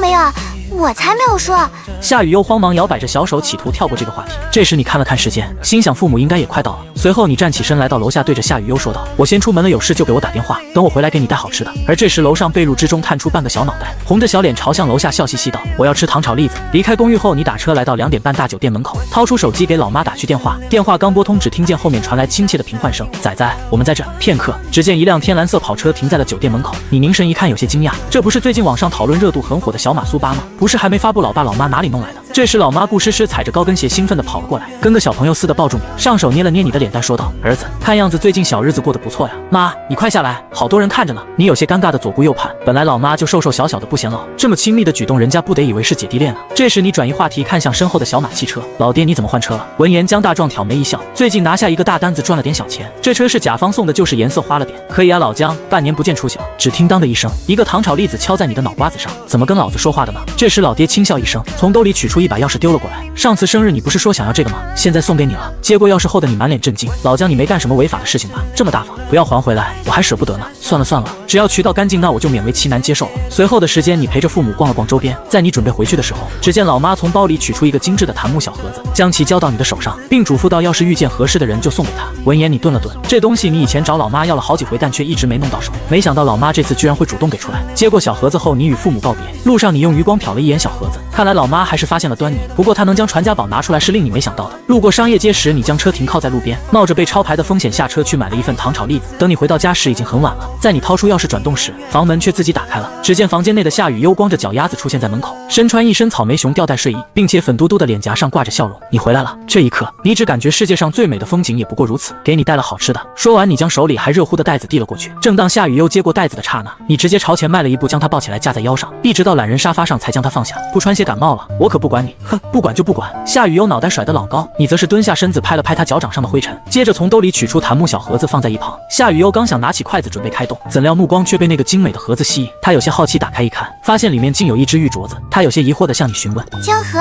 Speaker 2: 我才没有说。
Speaker 1: 夏雨悠慌忙摇摆着小手，企图跳过这个话题。这时你看了看时间，心想父母应该也快到了。随后你站起身来到楼下，对着夏雨悠说道：我先出门了，有事就给我打电话，等我回来给你带好吃的。而这时楼上被褥之中探出半个小脑袋，红着小脸朝向楼下笑嘻嘻道：我要吃糖炒栗子。离开公寓后，你打车来到2点半大酒店门口，掏出手机给老妈打去电话。电话刚拨通，只听见后面传来亲切的平唤声：仔仔，我们在这。片刻，只见一辆天蓝色跑车停在了酒店门口。你凝神一看，有些惊讶，这不是最近网上讨论热度很火的小马苏八吗？不是还没发布老爸老妈哪里弄来的？这时老妈顾诗诗踩着高跟鞋兴奋地跑了过来，跟个小朋友似的抱住你，上手捏了捏你的脸蛋，说道：儿子，看样子最近小日子过得不错呀。妈，你快下来，好多人看着呢。你有些尴尬的左顾右盼，本来老妈就瘦瘦小小的不显老，这么亲密的举动，人家不得以为是姐弟恋啊。这时你转移话题，看向身后的小马汽车，老爹你怎么换车了？闻言江大壮挑眉一笑，最近拿下一个大单子，赚了点小钱，这车是甲方送的，就是颜色花了点。可以啊老江，半年不见出息了。只听当的一声，一个糖炒栗子敲在你的脑瓜子上，怎么跟老子说话的呢？这时老爹轻笑一声，从兜里取出一把钥匙丢了过来。上次生日你不是说想要这个吗？现在送给你了。接过钥匙后的你满脸震惊，老江你没干什么违法的事情吧？这么大方，不要还回来，我还舍不得呢。算了算了，只要渠道干净，那我就勉为其难接受了。随后的时间，你陪着父母逛了逛周边，在你准备回去的时候，只见老妈从包里取出一个精致的檀木小盒子，将其交到你的手上，并嘱咐到要是遇见合适的人就送给他。闻言你顿了顿，这东西你以前找老妈要了好几回，但却一直没弄到手，没想到老妈这次居然会主动给出来。接过小盒子后，你与父母告别，路上你用余光瞟了一眼小盒子，看来老妈还是发现了端倪。不过她能将传家宝拿出来是令你没想到的。路过商业街时，你将车停靠在路边，冒着被抄牌的风险下车去买了一份糖炒栗子。等你回到家时已经很晚了，在你掏出钥匙转动时，房门却自己打开了。只见房间内的夏雨悠光着脚丫子出现在门口，身穿一身草莓熊吊带睡衣，并且粉嘟嘟的脸颊上挂着笑容。你回来了。这一刻，你只感觉世界上最美的风景也不过如此。给你带了好吃的。说完，你将手里还热乎的袋子递了过去。正当夏雨悠接过袋子的刹那，你直接朝前迈了一步，将它抱起来架在腰上，一直到懒人沙发上才将它放下。不穿鞋感冒了，我可不管你。哼，不管就不管。夏雨悠脑袋甩得老高，你则是蹲下身子拍了拍他脚掌上的灰尘，接着从兜里取出檀木小盒子放在一旁。夏雨悠刚想拿起筷子准备开动，怎料目光却被那个精美的盒子吸引。他有些好奇打开一看，发现里面竟有一只玉镯子。他有些疑惑地向你询问：
Speaker 2: 江河，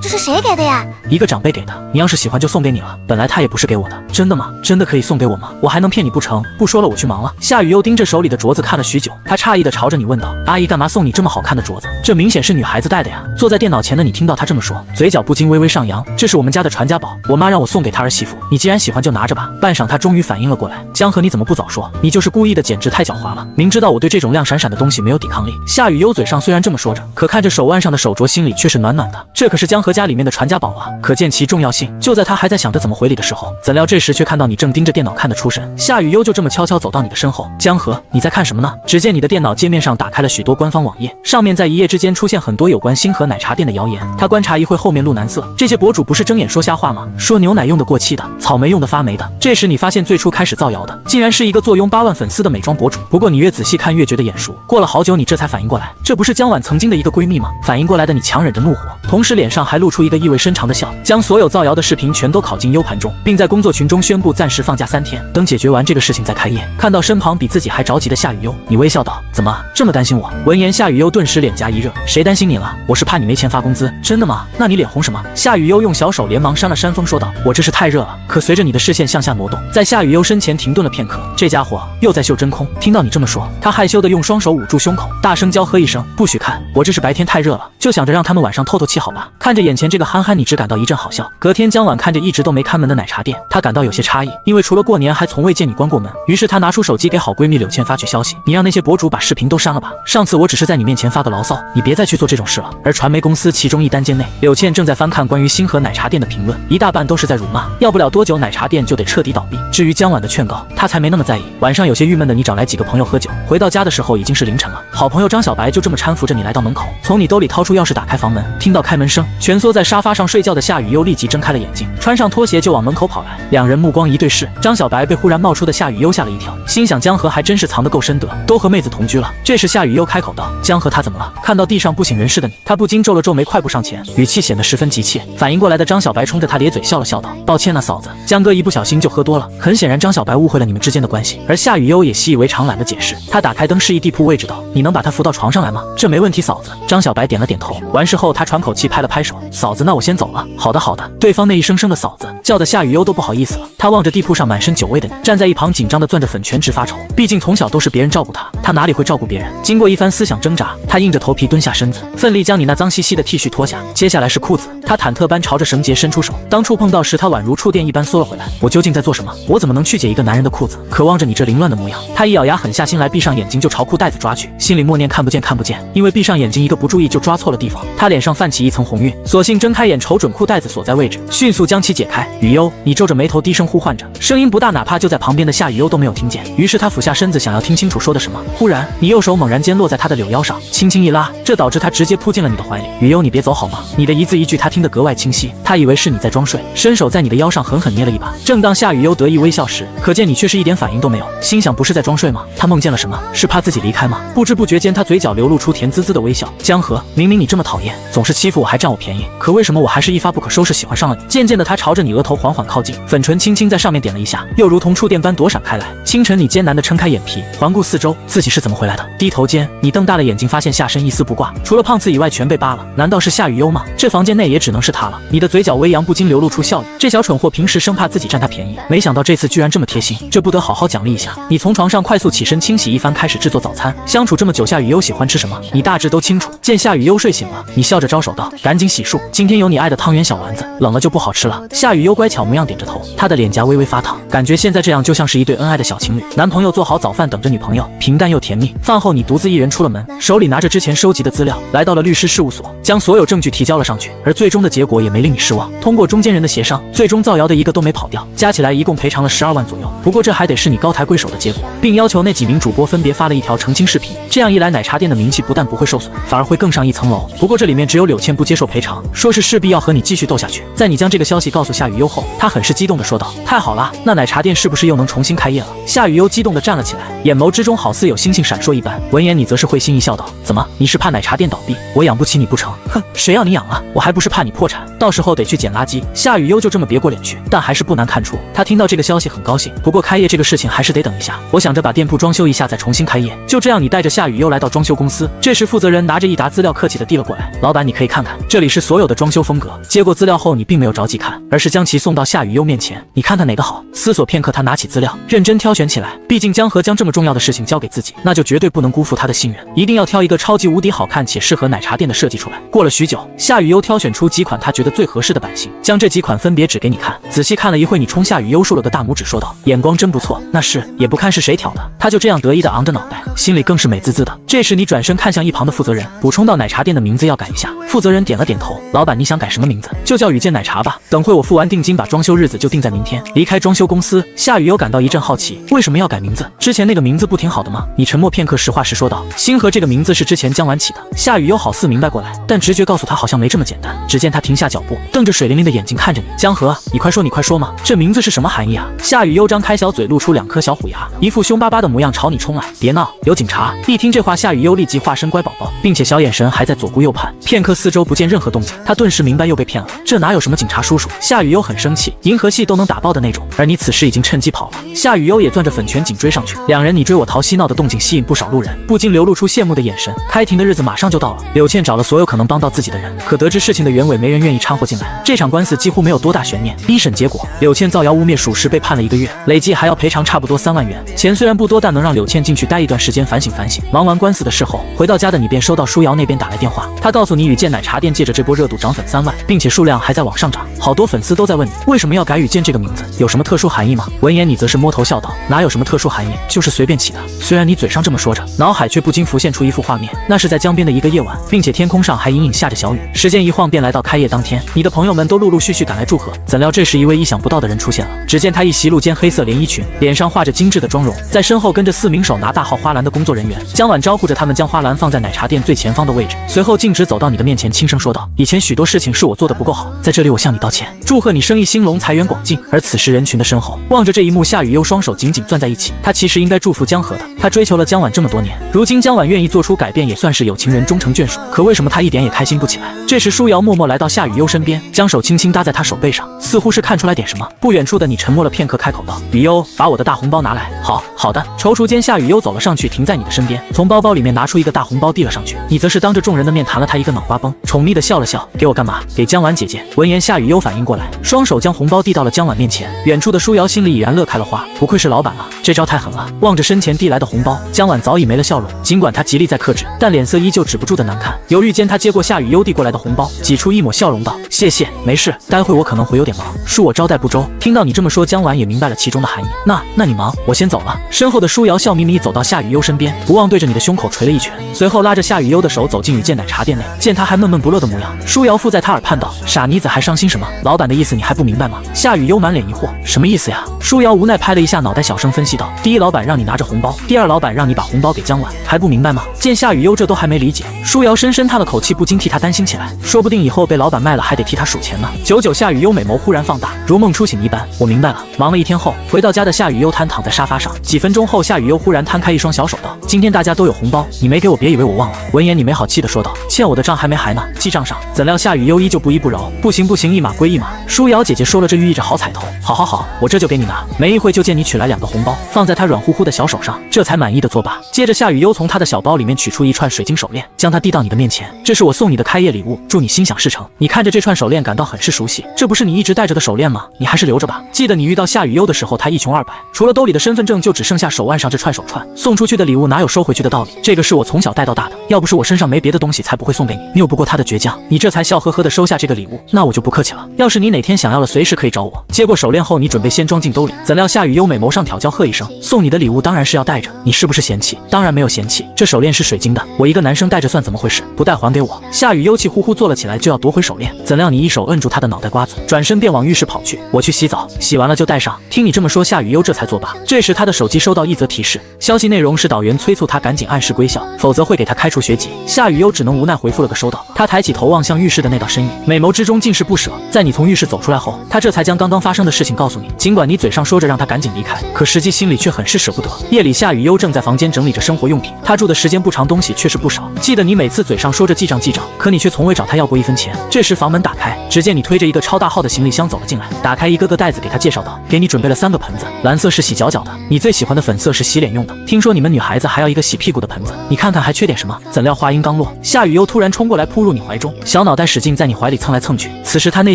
Speaker 2: 这是谁给的呀？
Speaker 1: 一个长辈给的，你要是喜欢就送给你了。本来他也不是给我的。真的吗？真的可以送给我吗？我还能骗你不成？不说了，我去忙了。夏雨悠盯着手里的镯子看了许久，他诧异地朝着你问道：阿姨干嘛送你这么好看的镯子？这明显是女孩子戴的呀。坐在电脑前的你听到他这么说，嘴角不禁微微上扬。这是我们家的传家宝，我妈让我送给她儿媳妇，你既然喜欢就拿着吧。半晌他终于反应了过来，江河你怎么不早说？你就是故意的，简直太狡猾了，明知道我对这种亮闪闪的东西没有抵抗力。夏雨悠嘴上虽然这么说着，可看着手腕上的手镯，心里却是暖暖的。这可是江河河家里面的传家宝啊，可见其重要性。就在他还在想着怎么回礼的时候，怎料这时却看到你正盯着电脑看得出神。夏雨悠就这么悄悄走到你的身后，江河，你在看什么呢？只见你的电脑界面上打开了许多官方网页，上面在一夜之间出现很多有关星河奶茶店的谣言。他观察一会，后面露难色，这些博主不是睁眼说瞎话吗？说牛奶用的过期的，草莓用的发霉的。这时你发现最初开始造谣的，竟然是一个坐拥8万粉丝的美妆博主。不过你越仔细看越觉得眼熟，过了好久你这才反应过来，这不是江婉曾经的一个闺蜜吗？反应过来的你强忍着怒火，同时脸上还露出一个意味深长的笑，将所有造谣的视频全都拷进 U 盘中，并在工作群中宣布暂时放假3天，等解决完这个事情再开业。看到身旁比自己还着急的夏雨悠，你微笑道：怎么这么担心我？闻言夏雨悠顿时脸颊一热，谁担心你了？我是怕你没钱发工资。真的吗？那你脸红什么？夏雨悠用小手连忙扇了扇风说道：我这是太热了。可随着你的视线向下挪动，在夏雨悠身前停顿了片刻，这家伙又在秀真空。听到你这么说，他害羞的用双手捂住胸口，大声娇喝一声：不许看，我这是白天太热了，就想着让他们晚上透透气好吧。看着眼前这个憨憨，你只感到一阵好笑。隔天江晚看着一直都没看门的奶茶店，她感到有些诧异，因为除了过年还从未见你关过门。于是她拿出手机给好闺蜜柳倩发去消息：你让那些博主把视频都删了吧，上次我只是在你面前发个牢骚，你别再去做这种事了。而传媒公司其中一单间内，柳倩正在翻看关于星河奶茶店的评论，一大半都是在辱骂，要不了多久奶茶店就得彻底倒闭。至于江晚的劝告，她才没那么在意。晚上有些郁闷的你找来几个朋友喝酒，回到家的时候已经是凌晨了。好朋友张小白就这么搀扶着你来到门口，从你兜里掏出钥匙打开房门。听到开门声，蜷缩在沙发上睡觉的夏雨悠立即睁开了眼睛，穿上拖鞋就往门口跑来。两人目光一对视，张小白被忽然冒出的夏雨悠吓了一跳，心想江河还真是藏得够深得，都和妹子同居了。这时夏雨悠开口道：江河他怎么了？看到地上不省人事的你，他不禁皱了皱眉，快步上前，语气显得十分急切。反应过来的张小白冲着他咧嘴笑了笑道：抱歉啊嫂子，江哥一不小心就喝多了。很显然张小白误会了你们之间的关系，而夏雨悠也习以为常，懒得解释。他打开灯示意地铺位置道：你能把他扶到床上来吗？这没问题嫂子。张小白点了点头。完事后他喘口气拍了拍手：嫂子那我先走了。好的好的。对方那一声声的嫂子叫的夏雨悠都不好意思了。他望着地铺上满身酒味的你，站在一旁紧张的攥着粉拳直发愁，毕竟从小都是别人照顾他，他哪里会照顾别人。经过一番思想挣扎，他硬着头皮蹲下身子，奋力将你那脏兮兮的 T 恤脱下，接下来是裤子。他忐忑般朝着绳结伸出手，当触碰到时他宛如触电一般缩了回来。我究竟在做什么？我怎么能去解一个男人的裤子？可望着你这凌乱的模样，他一咬牙狠下心来，闭上眼睛就朝裤带子抓去，心里默念看不见看不见。因为闭上眼睛一个不注意就抓错了地方，他脸上泛起一层红晕，索性睁开眼瞅准裤带子所在位置，迅速将其解开。雨悠，你皱着眉头低声呼唤着，声音不大，哪怕就在旁边的夏雨悠都没有听见。于是他俯下身子想要听清楚说的什么，忽然你右手猛然间落在他的柳腰上，轻轻一拉，这导致他直接扑进了你的怀里。雨悠，你别走好吗？你的一字一句他听得格外清晰，他以为是你在装睡，伸手在你的腰上狠狠捏了一把。正当夏雨悠得意微笑时，可见你却是一点反应都没有，心想不是在装睡吗？他梦见了什么？是怕自己离开吗？不知不觉间他嘴角流露出甜滋滋的微笑。江河，明明你这么讨厌，总是欺负我还占我便宜，可为什么我还是一发不可收拾喜欢上了你？渐渐的他朝着你额头缓缓靠近，粉唇轻轻在上面点了一下，又如同触电般躲闪开来。清晨你艰难地撑开眼皮，环顾四周，自己是怎么回来的？低头间你瞪大了眼睛，发现下身一丝不挂，除了胖次以外全被扒了。难道是夏雨悠吗？这房间内也只能是他了。你的嘴角微扬，不禁流露出笑意。这小蠢货平时生怕自己占他便宜，没想到这次居然这么贴心，这不得好好奖励一下。你从床上快速起身，清洗一番，开始制作早餐。相处这么久，夏雨悠喜欢吃什么你大致都清楚。见夏雨悠睡醒了，你笑着招手道：赶紧洗漱，今天有你爱的汤圆小丸子，冷了就不好吃了。夏雨悠乖巧模样点着头，她的脸颊微微发烫，感觉现在这样就像是一对恩爱的小情侣。男朋友做好早饭等着女朋友，平淡又甜蜜。饭后你独自一人出了门，手里拿着之前收集的资料，来到了律师事务所，将所有证据提交了上去。而最终的结果也没令你失望，通过中间人的协商，最终造谣的一个都没跑掉，加起来一共赔偿了12万左右。不过这还得是你高抬贵手的结果，并要求那几名主播分别发了一条澄清视频，这样一来奶茶店的名气不但不会受损，反而会更上一层楼。不过这里面只有柳倩不接受赔偿，说是势必要和你继续斗下去。在你将这个消息告诉夏雨悠后，她很是激动地说道：太好了，那奶茶店是不是又能重新开业了？夏雨悠激动地站了起来，眼眸之中好似有星星闪烁一般。闻言你则是会心一笑道：怎么，你是怕奶茶店倒闭，我养不起你不成？哼，谁要你养啊？我还不是怕你破产，到时候得去捡垃圾。夏雨悠就这么别过脸去，但还是不难看出他听到这个消息很高兴。不过开业这个事情还是得等一下，我想着把店铺装修一下再重新开业。就这样，你带着夏雨悠来到装修公司。这时负责人拿着一沓资料客气地递了过来，老板你可以看看，这里是所有的装修风格。接过资料后，你并没有着急看，而是将其送到夏雨悠面前，你看看哪个好？思索片刻，他拿起资料认真挑选起来。毕竟江河将这么重要的事情交给自己，那就绝对不能辜负他的信任，一定要挑一个超级无敌好看且适合奶茶店的设计出来。过了许久，夏雨悠挑选出几款他觉得最合适的版型，将这几款分别指给你看。仔细看了一会，你冲夏雨悠竖了个大拇指，说道：眼光真不错。那是，也不看是谁挑的。他就这样得意地昂着脑袋，心里更是美滋滋的。这时你转身看向一旁的负责人，补充到奶茶店的名字要改一下。负责责人点了点头，老板你想改什么名字？就叫雨见奶茶吧。等会我付完定金，把装修日子就定在明天。离开装修公司，夏雨悠感到一阵好奇，为什么要改名字？之前那个名字不挺好的吗？你沉默片刻，实话实说道：星河这个名字是之前江婉起的。夏雨悠好似明白过来，但直觉告诉他好像没这么简单。只见他停下脚步，瞪着水灵灵的眼睛看着你，江河，你快说嘛，这名字是什么含义啊？夏雨悠张开小嘴，露出2颗小虎牙，一副凶巴巴的模样朝你冲来。别闹，有警察！一听这话，夏雨悠立即化身乖宝宝，并且小眼神还在左顾右盼。片刻四周不见任何动静，他顿时明白又被骗了。这哪有什么警察叔叔？夏雨悠很生气，银河系都能打爆的那种，而你此时已经趁机跑了。夏雨悠也攥着粉拳紧追上去，两人你追我逃嬉闹的动静吸引不少路人，不禁流露出羡慕的眼神。开庭的日子马上就到了，柳倩找了所有可能帮到自己的人，可得知事情的原委，没人愿意掺和进来。这场官司几乎没有多大悬念。一审结果，柳倩造谣污蔑属实，被判了1个月，累计还要赔偿差不多3万元。钱虽然不多，但能让柳倩进去待一段时间反省反省。忙完官司的事后，回到家的你便收到舒瑶那边打来电话，他告诉你雨见奶茶店借着这波热度涨粉3万，并且数量还在往上涨。好多粉丝都在问你为什么要改雨见这个名字，有什么特殊含义吗？闻言你则是摸头笑道，哪有什么特殊含义，就是随便起的。虽然你嘴上这么说着，脑海却不禁浮现出一幅画面，那是在江边的一个夜晚，并且天空上还隐隐下着小雨。时间一晃便来到开业当天，你的朋友们都陆陆续续赶来祝贺。怎料这时一位意想不到的人出现了，只见他一袭露肩黑色连衣裙，脸上画着精致的妆容，在身后跟着4名手拿大号花篮的工作人员。江婉招呼着他们将花篮放在奶茶店最前方的位置，随后径直走到你的面前，轻声说道：以前许多事情是我做的不够好，在这里我向你道歉，祝贺你生意兴隆，财源广进。而此时人群的身后，望着这一幕，夏雨悠双手紧紧攥在一起。他其实应该祝福江河的，他追求了江婉这么多年，如今江婉愿意做出改变，也算是有情人终成眷属。可为什么他一点也开心不起来？这时舒瑶默默来到夏雨悠身边，将手轻轻搭在他手背上，似乎是看出来点什么。不远处的你沉默了片刻，开口道：雨悠，把我的大红包拿来。好的。踌躇间，夏雨悠走了上去，停在你的身边，从包包里面拿出一个大红包递了上去，你则是当着众人的面弹了他一个脑瓜崩，宠溺的笑了笑，给我干嘛？给江婉姐姐。闻言，夏雨悠反应过来，双手将红包递到了江婉面前。远处的舒瑶心里已然乐开了花，不愧是老板啊，这招太狠了。望着身前递来的红包，江婉早已没了笑容，尽管她极力在克制，但脸色依旧止不住的难看。犹豫间，她接过夏雨悠递过来的红包，挤出一抹笑容道：谢谢，没事，待会我可能会有点忙，恕我招待不周。听到你这么说，江婉也明白了其中的含义。那你忙，我先走了。身后的舒瑶笑眯眯走到夏雨悠身边，不忘对着你的胸口捶了一拳，随后拉着夏雨悠的手走进雨见奶茶店内。见他还闷闷不乐的模样，舒瑶附在他耳畔道：傻妮子还伤心什么？老板的意思你还不明白吗？夏雨悠满脸疑惑，什么意思呀？舒瑶无奈拍了一下脑袋，小声分析道：第一老板让你拿着红包，第二老板让你把红包给江婉，还不明白吗？见夏雨悠这都还没理解，舒瑶深深叹了口气，不禁替他担心起来，说不定以后被老板卖了还得替他数钱呢。久久，夏雨悠美眸忽然放大，如梦初醒一般，我明白了。忙了一天后，回到家的夏雨悠瘫躺在沙发上，几分钟后，夏雨悠忽然摊开一双小手道：今天大家都有红包，你没给我，别以为我忘了。闻言，你没好气的说道：欠我的账还没还呢，记账上。怎料夏雨悠依旧不依不饶，不行，一码归一码。舒瑶姐姐说了这寓意着好彩头，好，我这就给你拿。没一会就见你取来2个红包，放在她软乎乎的小手上，这才满意的作罢。接着夏雨悠从她的小包里面取出一串水晶手链，将它递到你的面前，这是我送你的开业礼物，祝你心想事成。你看着这串手链感到很是熟悉，这不是你一直戴着的手链吗？你还是留着吧。记得你遇到夏雨悠的时候，她一穷二白，除了兜里的身份证，就只剩下手腕上这串手串。送出去的礼物哪有收回去的道理？这个是我从小带到大的，要不是我身上没别的东西，才不会送给你。拗不过她的倔强，你这才笑呵呵的收下这个礼物。那我就不客气了，要是你哪天想要了，随时可以找我。接过手链后，你准备先装进兜里，怎料夏雨优美眸上挑娇喝一声：送你的礼物当然是要带着，你是不是嫌弃？当然没有嫌弃，这手链是水晶的，我一个男生戴着算怎么回事？不带还给我。夏雨优气呼呼坐了起来，就要夺回手链，怎料你一手摁住他的脑袋瓜子，转身便往浴室跑去。我去洗澡，洗完了就戴上。听你这么说，夏雨优这才作罢。这时他的手机收到一则提示，消息内容是导员催促他赶紧按时归校，否则会给他开除学籍。夏雨优只能无奈回复了个收到。他抬起头望向浴室的那道身影，美眸之中尽是不舍。在你从浴室走出来后，他这才将刚刚发生的事情告诉你。尽管你嘴上说着让他赶紧离开，可实际心里却很是舍不得。夜里，夏雨优正在房间整理着生活用品，他住的时间不长，东西却是不少。记得你每次嘴上说着记账，可你却从未找他要过1分钱。这时房门打开，只见你推着一个超大号的行李箱走了进来，打开一个个袋子给他介绍道：给你准备了3个盆子，蓝色是洗脚脚的，你最喜欢的粉色是洗脸用的，听说你们女孩子还要一个洗屁股的盆子，你看看还缺点什么？怎料话音刚落，夏雨优突然冲过来扑入你怀中，小脑袋使劲在你怀里蹭来蹭去。此时他内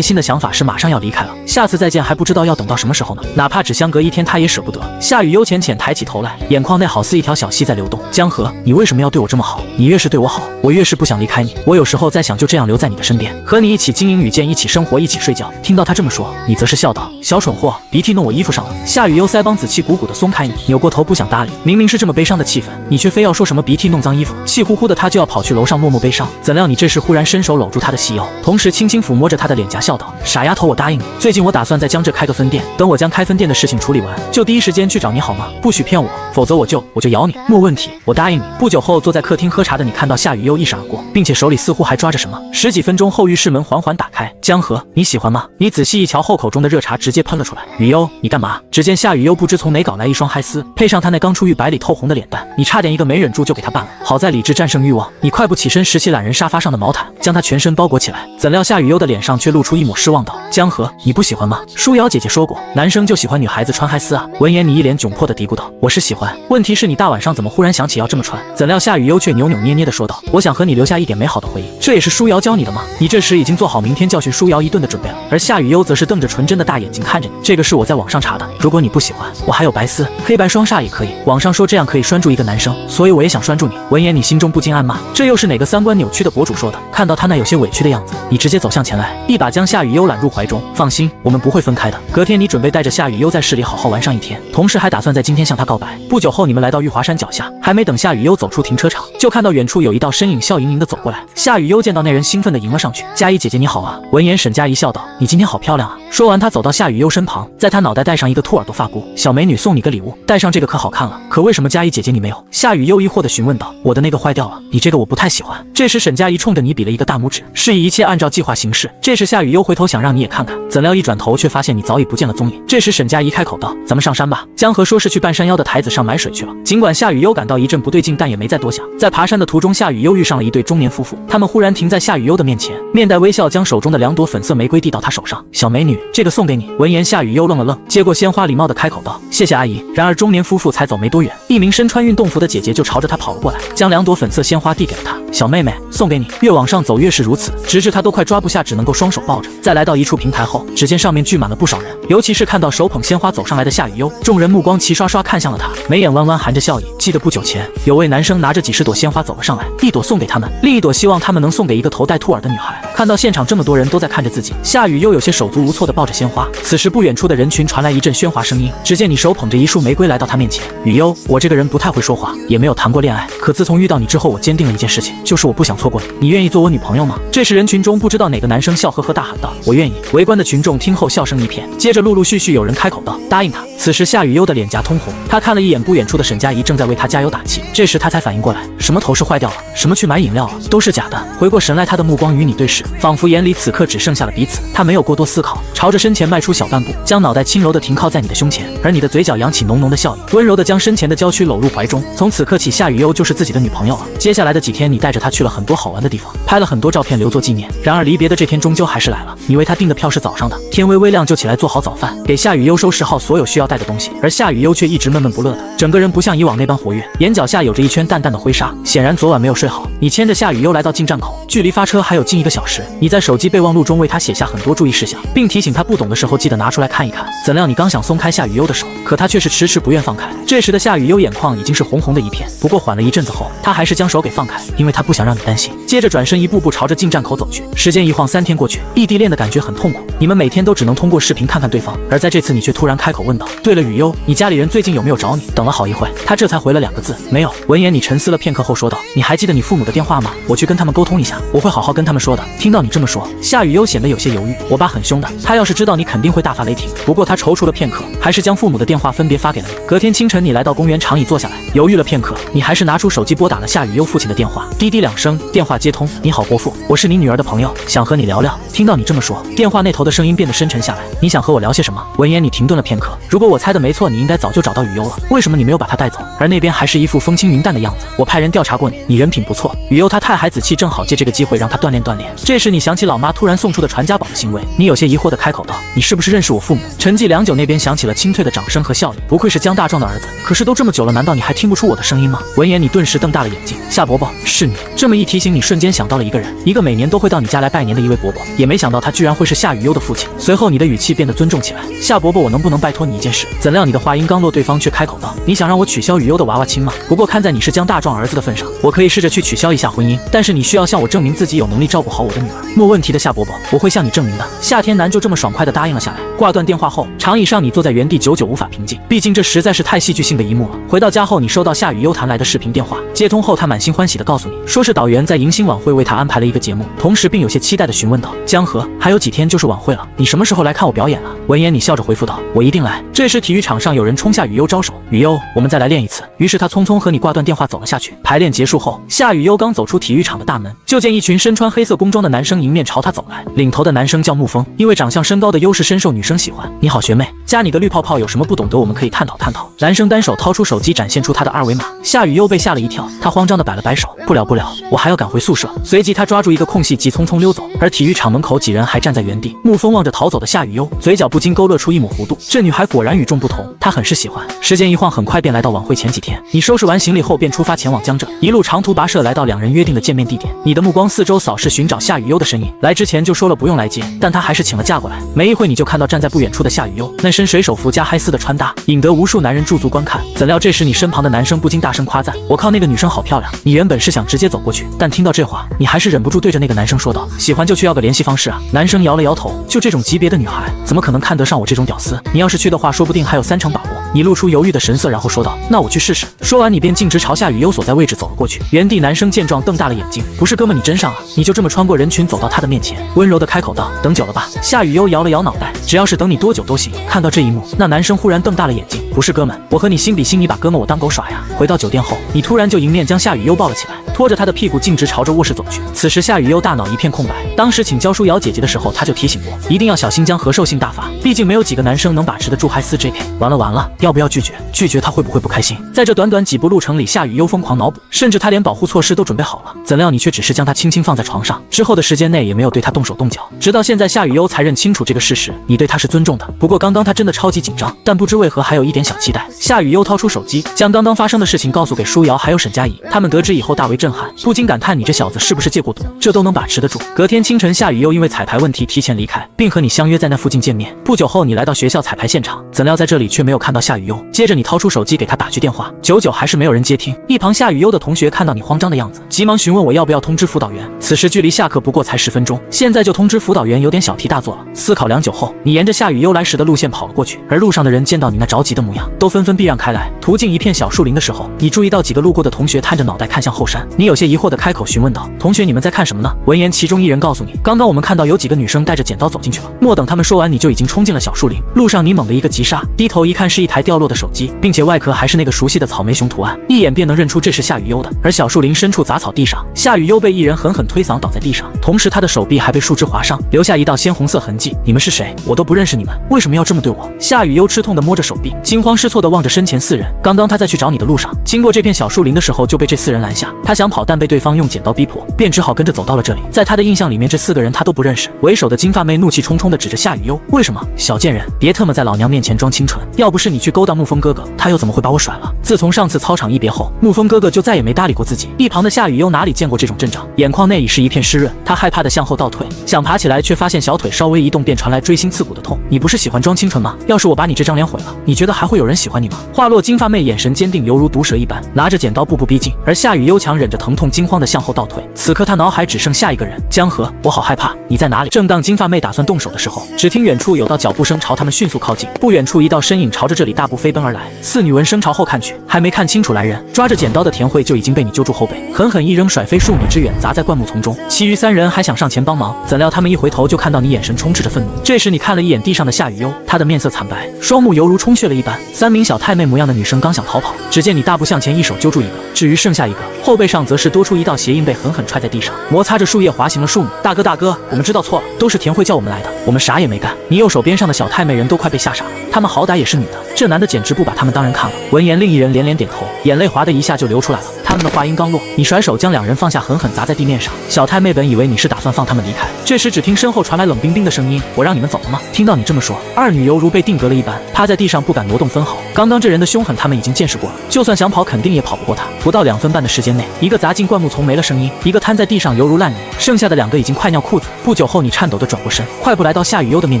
Speaker 1: 心的想法是马上要离开了，下次再见还不知道要等到什么时候呢，哪怕只相隔1天他也舍不得。夏雨优浅浅抬起头来，眼眶内好似一条小溪在流动。江河，你为什么要对我这么好？你越是对我好，我越是不想离开你。我有时候在想，就这样留在你的身边，和你一起经营雨见，一起生活，一起睡觉。听到他这么说，你则是笑道：小蠢货，鼻涕弄我衣服上了。夏雨优腮帮子气鼓鼓的松开你，扭过头不想搭理。明明是这么悲伤的气氛，你却非要说什么鼻涕弄脏衣服，气呼呼的他就要跑去楼上默默悲伤。怎料你这时忽然伸手搂住她的细腰，同时轻轻抚摸着她的脸颊，笑道：“傻丫头，我答应你，最近我打算在江浙开个分店，等我将开分店的事情处理完，就第一时间去找你好吗？不许骗我，否则我就咬你。”没问题，我答应你。不久后，坐在客厅喝茶的你看到夏雨悠一闪而过，并且手里似乎还抓着什么。十几分钟后，浴室门缓缓打开，江河，你喜欢吗？你仔细一瞧后，口中的热茶直接喷了出来。雨悠，你干嘛？只见夏雨悠不知从哪搞来一双嗨丝，配上她那刚出浴白里透红的脸蛋，你差点一个没忍住就给她办了。好在理智战胜欲望，你快步起身拾起懒人沙发上的毛毯，将她全身包裹起来。怎料夏雨悠的脸上却露出一抹失望道：“江河，你不喜欢吗？舒瑶姐姐说过，男生就喜欢女孩子穿嗨丝啊。”闻言，你一脸窘迫的嘀咕道：“我是喜欢，问题是你大晚上怎么忽然想起要这么穿？”怎料夏雨悠却扭扭捏捏的说道：“我想和你留下一点美好的回忆，这也是舒瑶教你的吗？”你这时已经做好明天教训舒瑶一顿的准备了，而夏雨悠则是瞪着纯真的大眼睛看着你。这个是我在网上查的，如果你不喜欢，我还有白丝、黑白双煞也可以。网上说这样可以拴住一个男生，所以我也想拴住你。闻言，你心中不禁暗骂，这又是哪个三观扭曲的博主说的？看到他那有些委屈的样子，你直接走向前来，一把将夏雨悠揽入怀中。放心，我们不会分开的。隔天，你准备带着夏雨悠在市里好好玩上一天，同时还打算在今天向她告白。不久后，你们来到玉华山脚下，还没等夏雨悠走出停车场，就看到远处有一道身影笑盈盈的走过来。夏雨悠见到那人，兴奋地迎了上去：“佳怡姐姐你好啊！”闻言，沈佳怡笑道：“你今天好漂亮啊！”说完，她走到夏雨悠身旁，在她脑袋戴上一个兔耳朵发箍。“小美女，送你个礼物，戴上这个可好看了。可为什么佳怡姐姐你没有？”夏雨悠疑惑地询问道：“我的那个坏掉了，你这个我不太喜欢。”这时，沈佳怡冲着你比了一个大拇指，示意一切按照计划行事。这时，夏雨悠回头想让你也看看，怎料一转头却发现你早已不见了踪影。这时，沈佳怡开口道：“咱们上山吧。”江河说是去半山腰的台子上买水去了。尽管夏雨悠感到一阵不对劲，但也没再多想。在爬山的途中，夏雨悠遇上了一对中年夫妇，他们忽然停在夏雨悠的面前，面带微笑将手中的2朵粉色玫瑰递到她手上。“小美女，这个送给你。”闻言，夏雨悠愣了愣，接过鲜花，礼貌地开口道：“谢谢阿姨。”然而中年夫妇才走没多远，一名身穿运动服的姐姐就朝着她跑了过来，将2朵粉色鲜花递给了她。“小妹妹，送给你。”越往上走越是如此，直至她都快抓不下，只能够双手抱着。在来到一处平台后，只见上面聚满了不少人，尤其是看到手捧鲜花走上来的夏雨悠，众人目光齐刷刷看向了她，眉眼弯弯含着笑意。记得不久前，有位男生拿着几十朵鲜花走了上来，一朵送给他们，另一朵希望他们能送给一个头戴兔耳的女孩。看到现场这么多人都在看着自己，夏雨悠有些手足无措地抱着鲜花。此时不远处的人群传来一阵喧哗声音，只见你手捧着一束玫瑰来到他面前。“雨悠，我这个人不太会说话，也没有谈过恋爱，可自从遇到你之后，我坚定了一件事情，就是我不想错过你。你愿意做我女朋友吗？”这时人群中不知道哪个男生笑呵呵大喊道：“我愿意。”围观的群众听后笑声一片，接着陆陆续续有人开口道：“答应他。”此时夏雨悠的脸颊通红，他看了一眼不远处的沈佳宜，正在为他加油打气。这时他才反应过来，什么头饰坏掉了，什么去买饮料了，都是假的。回过神来，他的目光与你对视，仿佛眼里此刻只剩下了彼此。他没有过多思考，朝着身前迈出小半步，将脑袋轻柔地停靠在你的胸前，而你的嘴角扬起浓浓的笑意，温柔地将身前的娇躯搂入怀中。从此刻起，夏雨悠就是自己的女朋友了。接下来的几天，你带着她去了很多好玩的地方，拍了很多照片留作纪念。然而离别的这天终究还是来了，你为她订的票是早上的，天微微亮就起来做好早饭，给夏雨悠收拾好所有需要带的东西，而夏雨悠却一直闷闷不乐的，整个人不像以往那般活跃，眼角下有着一圈淡淡的灰纱，显然昨晚没有睡好。你牵着夏雨悠来到进站口，距离发车还有近1个小时。你在手机备忘录中为她写下很多注意事项，并提醒她不懂的时候记得拿出来看一看。怎料你刚想松开夏雨悠的手，可她却是迟迟不愿放开。这时的夏雨悠眼眶已经是红红的一片，不过缓了一阵子后，她还是将手给放开，因为她不想让你担心。接着转身一步步朝着进站口走去。时间一晃3天过去，异地恋的感觉很痛苦，你们每天都只能通过视频看看对方，而在这次你却突然开口问道：“对了，雨悠，你家里人最近有没有找你？”等了好一会，他这才回了2个字：“没有。”闻言你沉思了片刻后说道：“你还记得你父母的电话吗？我去跟他们沟通一下，我会好好跟他们说的。”听到你这么说，夏雨悠显得有些犹豫。我爸很凶的，他要是知道你肯定会大发雷霆。不过他踌躇了片刻，还是将父母的电话分别发给了你。隔天清晨，你来到公园长椅坐下来，犹豫了片刻，你还是拿出手机拨打了夏雨悠父亲的电话。滴滴2声，电话接通。“你好，国父，我是你女儿的朋友，想和你聊聊。”听到你这么说，电话那头的声音变得深沉下来。“你想和我聊些什么？”闻言你停顿了片刻。如果我猜的没错，你应该早就找到雨悠了，为什么你没有把她带走？而那边还是一副风轻云淡的样子。我派人调查过你，你人品不错。雨悠她太孩子气，正好借这个机会让她锻炼锻炼。这时你想起老妈突然送出的传家宝的行为，你有些疑惑地开口道：“你是不是认识我父母？”沉寂良久，那边响起了清脆的掌声和笑意。不愧是江大壮的儿子，可是都这么久了，难道你还听不出我的声音吗？闻言你顿时瞪大了眼睛。夏伯伯，是你。这么一提醒，你瞬间想到了一个人，一个每年都会到你家来拜年的一位伯伯，也没想到他居然会是夏雨悠的父亲。随后你的语气变得尊重起来：“夏伯伯，我能不能拜托你一件事？”怎料你的话音刚落，对方却开口道：“你想让我取消雨悠的娃娃亲吗？不过看在你是江大壮儿子的份上，我可以试着去取消一下婚姻，但是你需要向我证明自己有能力照顾好我的女儿。”“没问题的，夏伯伯，我会向你证明的。”夏天南就这么爽快地答应了下来。挂断电话后，长椅上你坐在原地，久久无法平静，毕竟这实在是太戏剧性的一幕了。回到家后，你收到夏雨悠谈来的视频电话，接通后他满心欢喜地告诉你，说是导员在迎新晚会为他安排了一个节目，同时并有些期待地询问道：“江河，还有几天就是晚会了，你什么时候来看我表演啊？”闻言，你笑着回复道：“我一定来。”这时，体育场上有人冲夏雨优招手：“雨优，我们再来练一次。”于是他匆匆和你挂断电话走了下去。排练结束后，夏雨优刚走出体育场的大门，就见一群身穿黑色工装的男生迎面朝他走来。领头的男生叫沐风，因为长相身高的优势深受女生喜欢。“你好，学妹，加你个绿泡泡有什么不懂得，我们可以探讨探讨。”男生单手掏出手机，展现出他的二维码。夏雨优被吓了一跳，他慌张地摆了摆手：“不了，我还要赶回宿舍。”随即他抓住一个空隙，急匆匆溜走。而体育场门口几人还站在原地。沐风望着逃走的夏雨优，嘴角不禁勾勒出一抹弧度。这女孩果然与众不同，他很是喜欢。时间一晃，很快便来到晚会前几天。你收拾完行李后，便出发前往江浙，一路长途跋涉来到两人约定的见面地点。你的目光四周扫视，寻找夏雨优的身影。来之前就说了不用来接，但他还是请了假过来。没一会，你就看到站在不远处的夏雨优，那身水手服加嗨丝的穿搭，引得无数男人驻足观看。怎料这时你身旁的男生不禁大声夸赞：“我靠，那个女生好漂亮！”你原本是想直接走过去，但听到这话，你还是忍不住对着那个男生说道：“喜欢就去要个联系方式啊！”男生摇了摇头，就这种级别的女孩，怎么可能看得上我这种屌丝？你要是去的话，说不定还有30%把握。你露出犹豫的神色，然后说道：“那我去试试。”说完，你便径直朝夏雨优所在位置走了过去。原地男生见状瞪大了眼睛：“不是哥们，你真上啊！”你就这么穿过人群走到他的面前，温柔地开口道：“等久了吧？”夏雨优摇了摇脑袋：“只要是等你多久都行。”看到这一幕，那男生忽然瞪大了眼睛：“不是哥们，我和你心比心，你把哥们我当狗耍呀！”回到酒店后，你突然就迎面将夏雨优抱了起来，拖着他的屁股径直朝着卧室走去。此时夏雨优大脑一片空白，当时请教书瑶姐姐的时候，她就提醒过，一定要小心江河兽性大发，毕竟没有几个男生能把持得住嗨丝 JK。完了，要不要拒绝？拒绝他会不会不开心？在这短短几步路程里，夏雨优疯狂脑补，甚至他连保护措施都准备好了。怎料你却只是将他轻轻放在床上，之后的时间内也没有对他动手动脚。直到现在，夏雨优才认清楚这个事实，你对他是尊重的。不过刚刚他真的超级紧张，但不知为何还有一点小期待。夏雨优掏出手机，将刚刚发生的事情告诉给舒瑶还有沈佳宜，他们得知以后大为震撼，不禁感叹：“你这小子是不是戒过毒？这都能把持得住？”隔天清晨，夏雨优因为彩排问题提前离开，并和你相约在那附近见面。不久后，你来到学校彩排现场，怎料在这里却没有看到夏雨优。接着你掏出手机给他打去电话，久还是没有人接听。一旁夏雨优的同学看到你慌张的样子，急忙询问我要不要通知辅导员。此时距离下课不过才10分钟，现在就通知辅导员有点小题大做了。思考良久后，你沿着夏雨优来时的路线跑了过去，而路上的人见到你那着急的模样，都纷纷避让开来。途径一片小树林的时候，你注意到几个路过的同学探着脑袋看向后山，你有些疑惑的开口询问道：“同学，你们在看什么呢？”闻言，其中一人告诉你：“刚刚我们看到有几个女生带着剪刀走进去了。”莫等他们说完，你就已经冲进了小树林。路上你猛地一个急刹，低头一看是一台掉落的手机，并且外壳还是那个熟悉的草莓熊图案，一眼便能认出这是夏雨优的。而小树林深处杂草地上，夏雨优被一人狠狠推搡倒在地上，同时他的手臂还被树枝划伤，留下一道鲜红色痕迹。你们是谁？我都不认识你们，为什么要这么对我？夏雨优吃痛地摸着手臂，惊慌失措地望着身前4人。刚刚他在去找你的路上，经过这片小树林的时候就被这4人拦下，他想跑，但被对方用剪刀逼迫，便只好跟着走到了这里。在他的印象里面，这4个人他都不认识。为首的金发妹怒气冲冲地指着夏雨优：“为什么？小贱人，别特么在老娘面前装清纯！要不是你去勾当沐风哥哥，他又怎么会把我甩了？”自从上次操场一别后，沐风哥哥就再也没搭理过自己。一旁的夏雨优哪里见过这种阵仗，眼眶内已是一片湿润，他害怕地向后倒退，想爬起来，却发现小腿稍微一动便传来锥心刺骨的痛。你不是喜欢装清纯吗？要是我把你这张脸毁了，你觉得还会有人喜欢你吗？话落，金发妹眼神坚定，犹如毒蛇一般，拿着剪刀步步逼近。而夏雨优强忍着疼痛，惊慌地向后倒退。此刻他脑海只剩下一个人：江河，我好害怕，你在哪里？正当金发妹打算动手的时候，只听远处有道脚步声朝他们迅速靠近，不远处一道身影朝着这里大步飞奔而来。4女闻声朝后看去，还没看清楚来人，抓着剪刀的田慧就已经被你揪住后背，狠狠一扔，甩飞数米之远，砸在灌木丛中。其余3人还想上前帮忙，怎料他们一回头就看到你眼神充斥着愤怒。这时你看了一眼地上的夏雨优，她的面色惨白，双目犹如充血了一般。3名小太妹模样的女生刚想逃跑，只见你大步向前，一手揪住一个，至于剩下一个，后背上则是多出一道鞋印，被狠狠踹在地上，摩擦着树叶滑行了数米。大哥，我们知道错了，都是田慧叫我们来的，我们啥也没干。你右手边上的小太妹人都快被吓傻了，她们好歹也是女的，这男的简直不把她们当人看了。闻言，另一人连连点头，眼泪哗的一下就流出来了。他们的话音刚落，你甩手将2人放下，狠狠砸在地面上。小太妹本以为你是打算放他们离开，这时只听身后传来冷冰冰的声音：“我让你们走了吗？”听到你这么说，2女犹如被定格了一般，趴在地上不敢挪动分毫。刚刚这人的凶狠他们已经见识过了，就算想跑肯定也跑不过他。不到2分半的时间内，一个砸进灌木丛没了声音，一个瘫在地上犹如烂泥，剩下的2个已经快尿裤子。不久后，你颤抖地转过身，快步来到夏雨优的面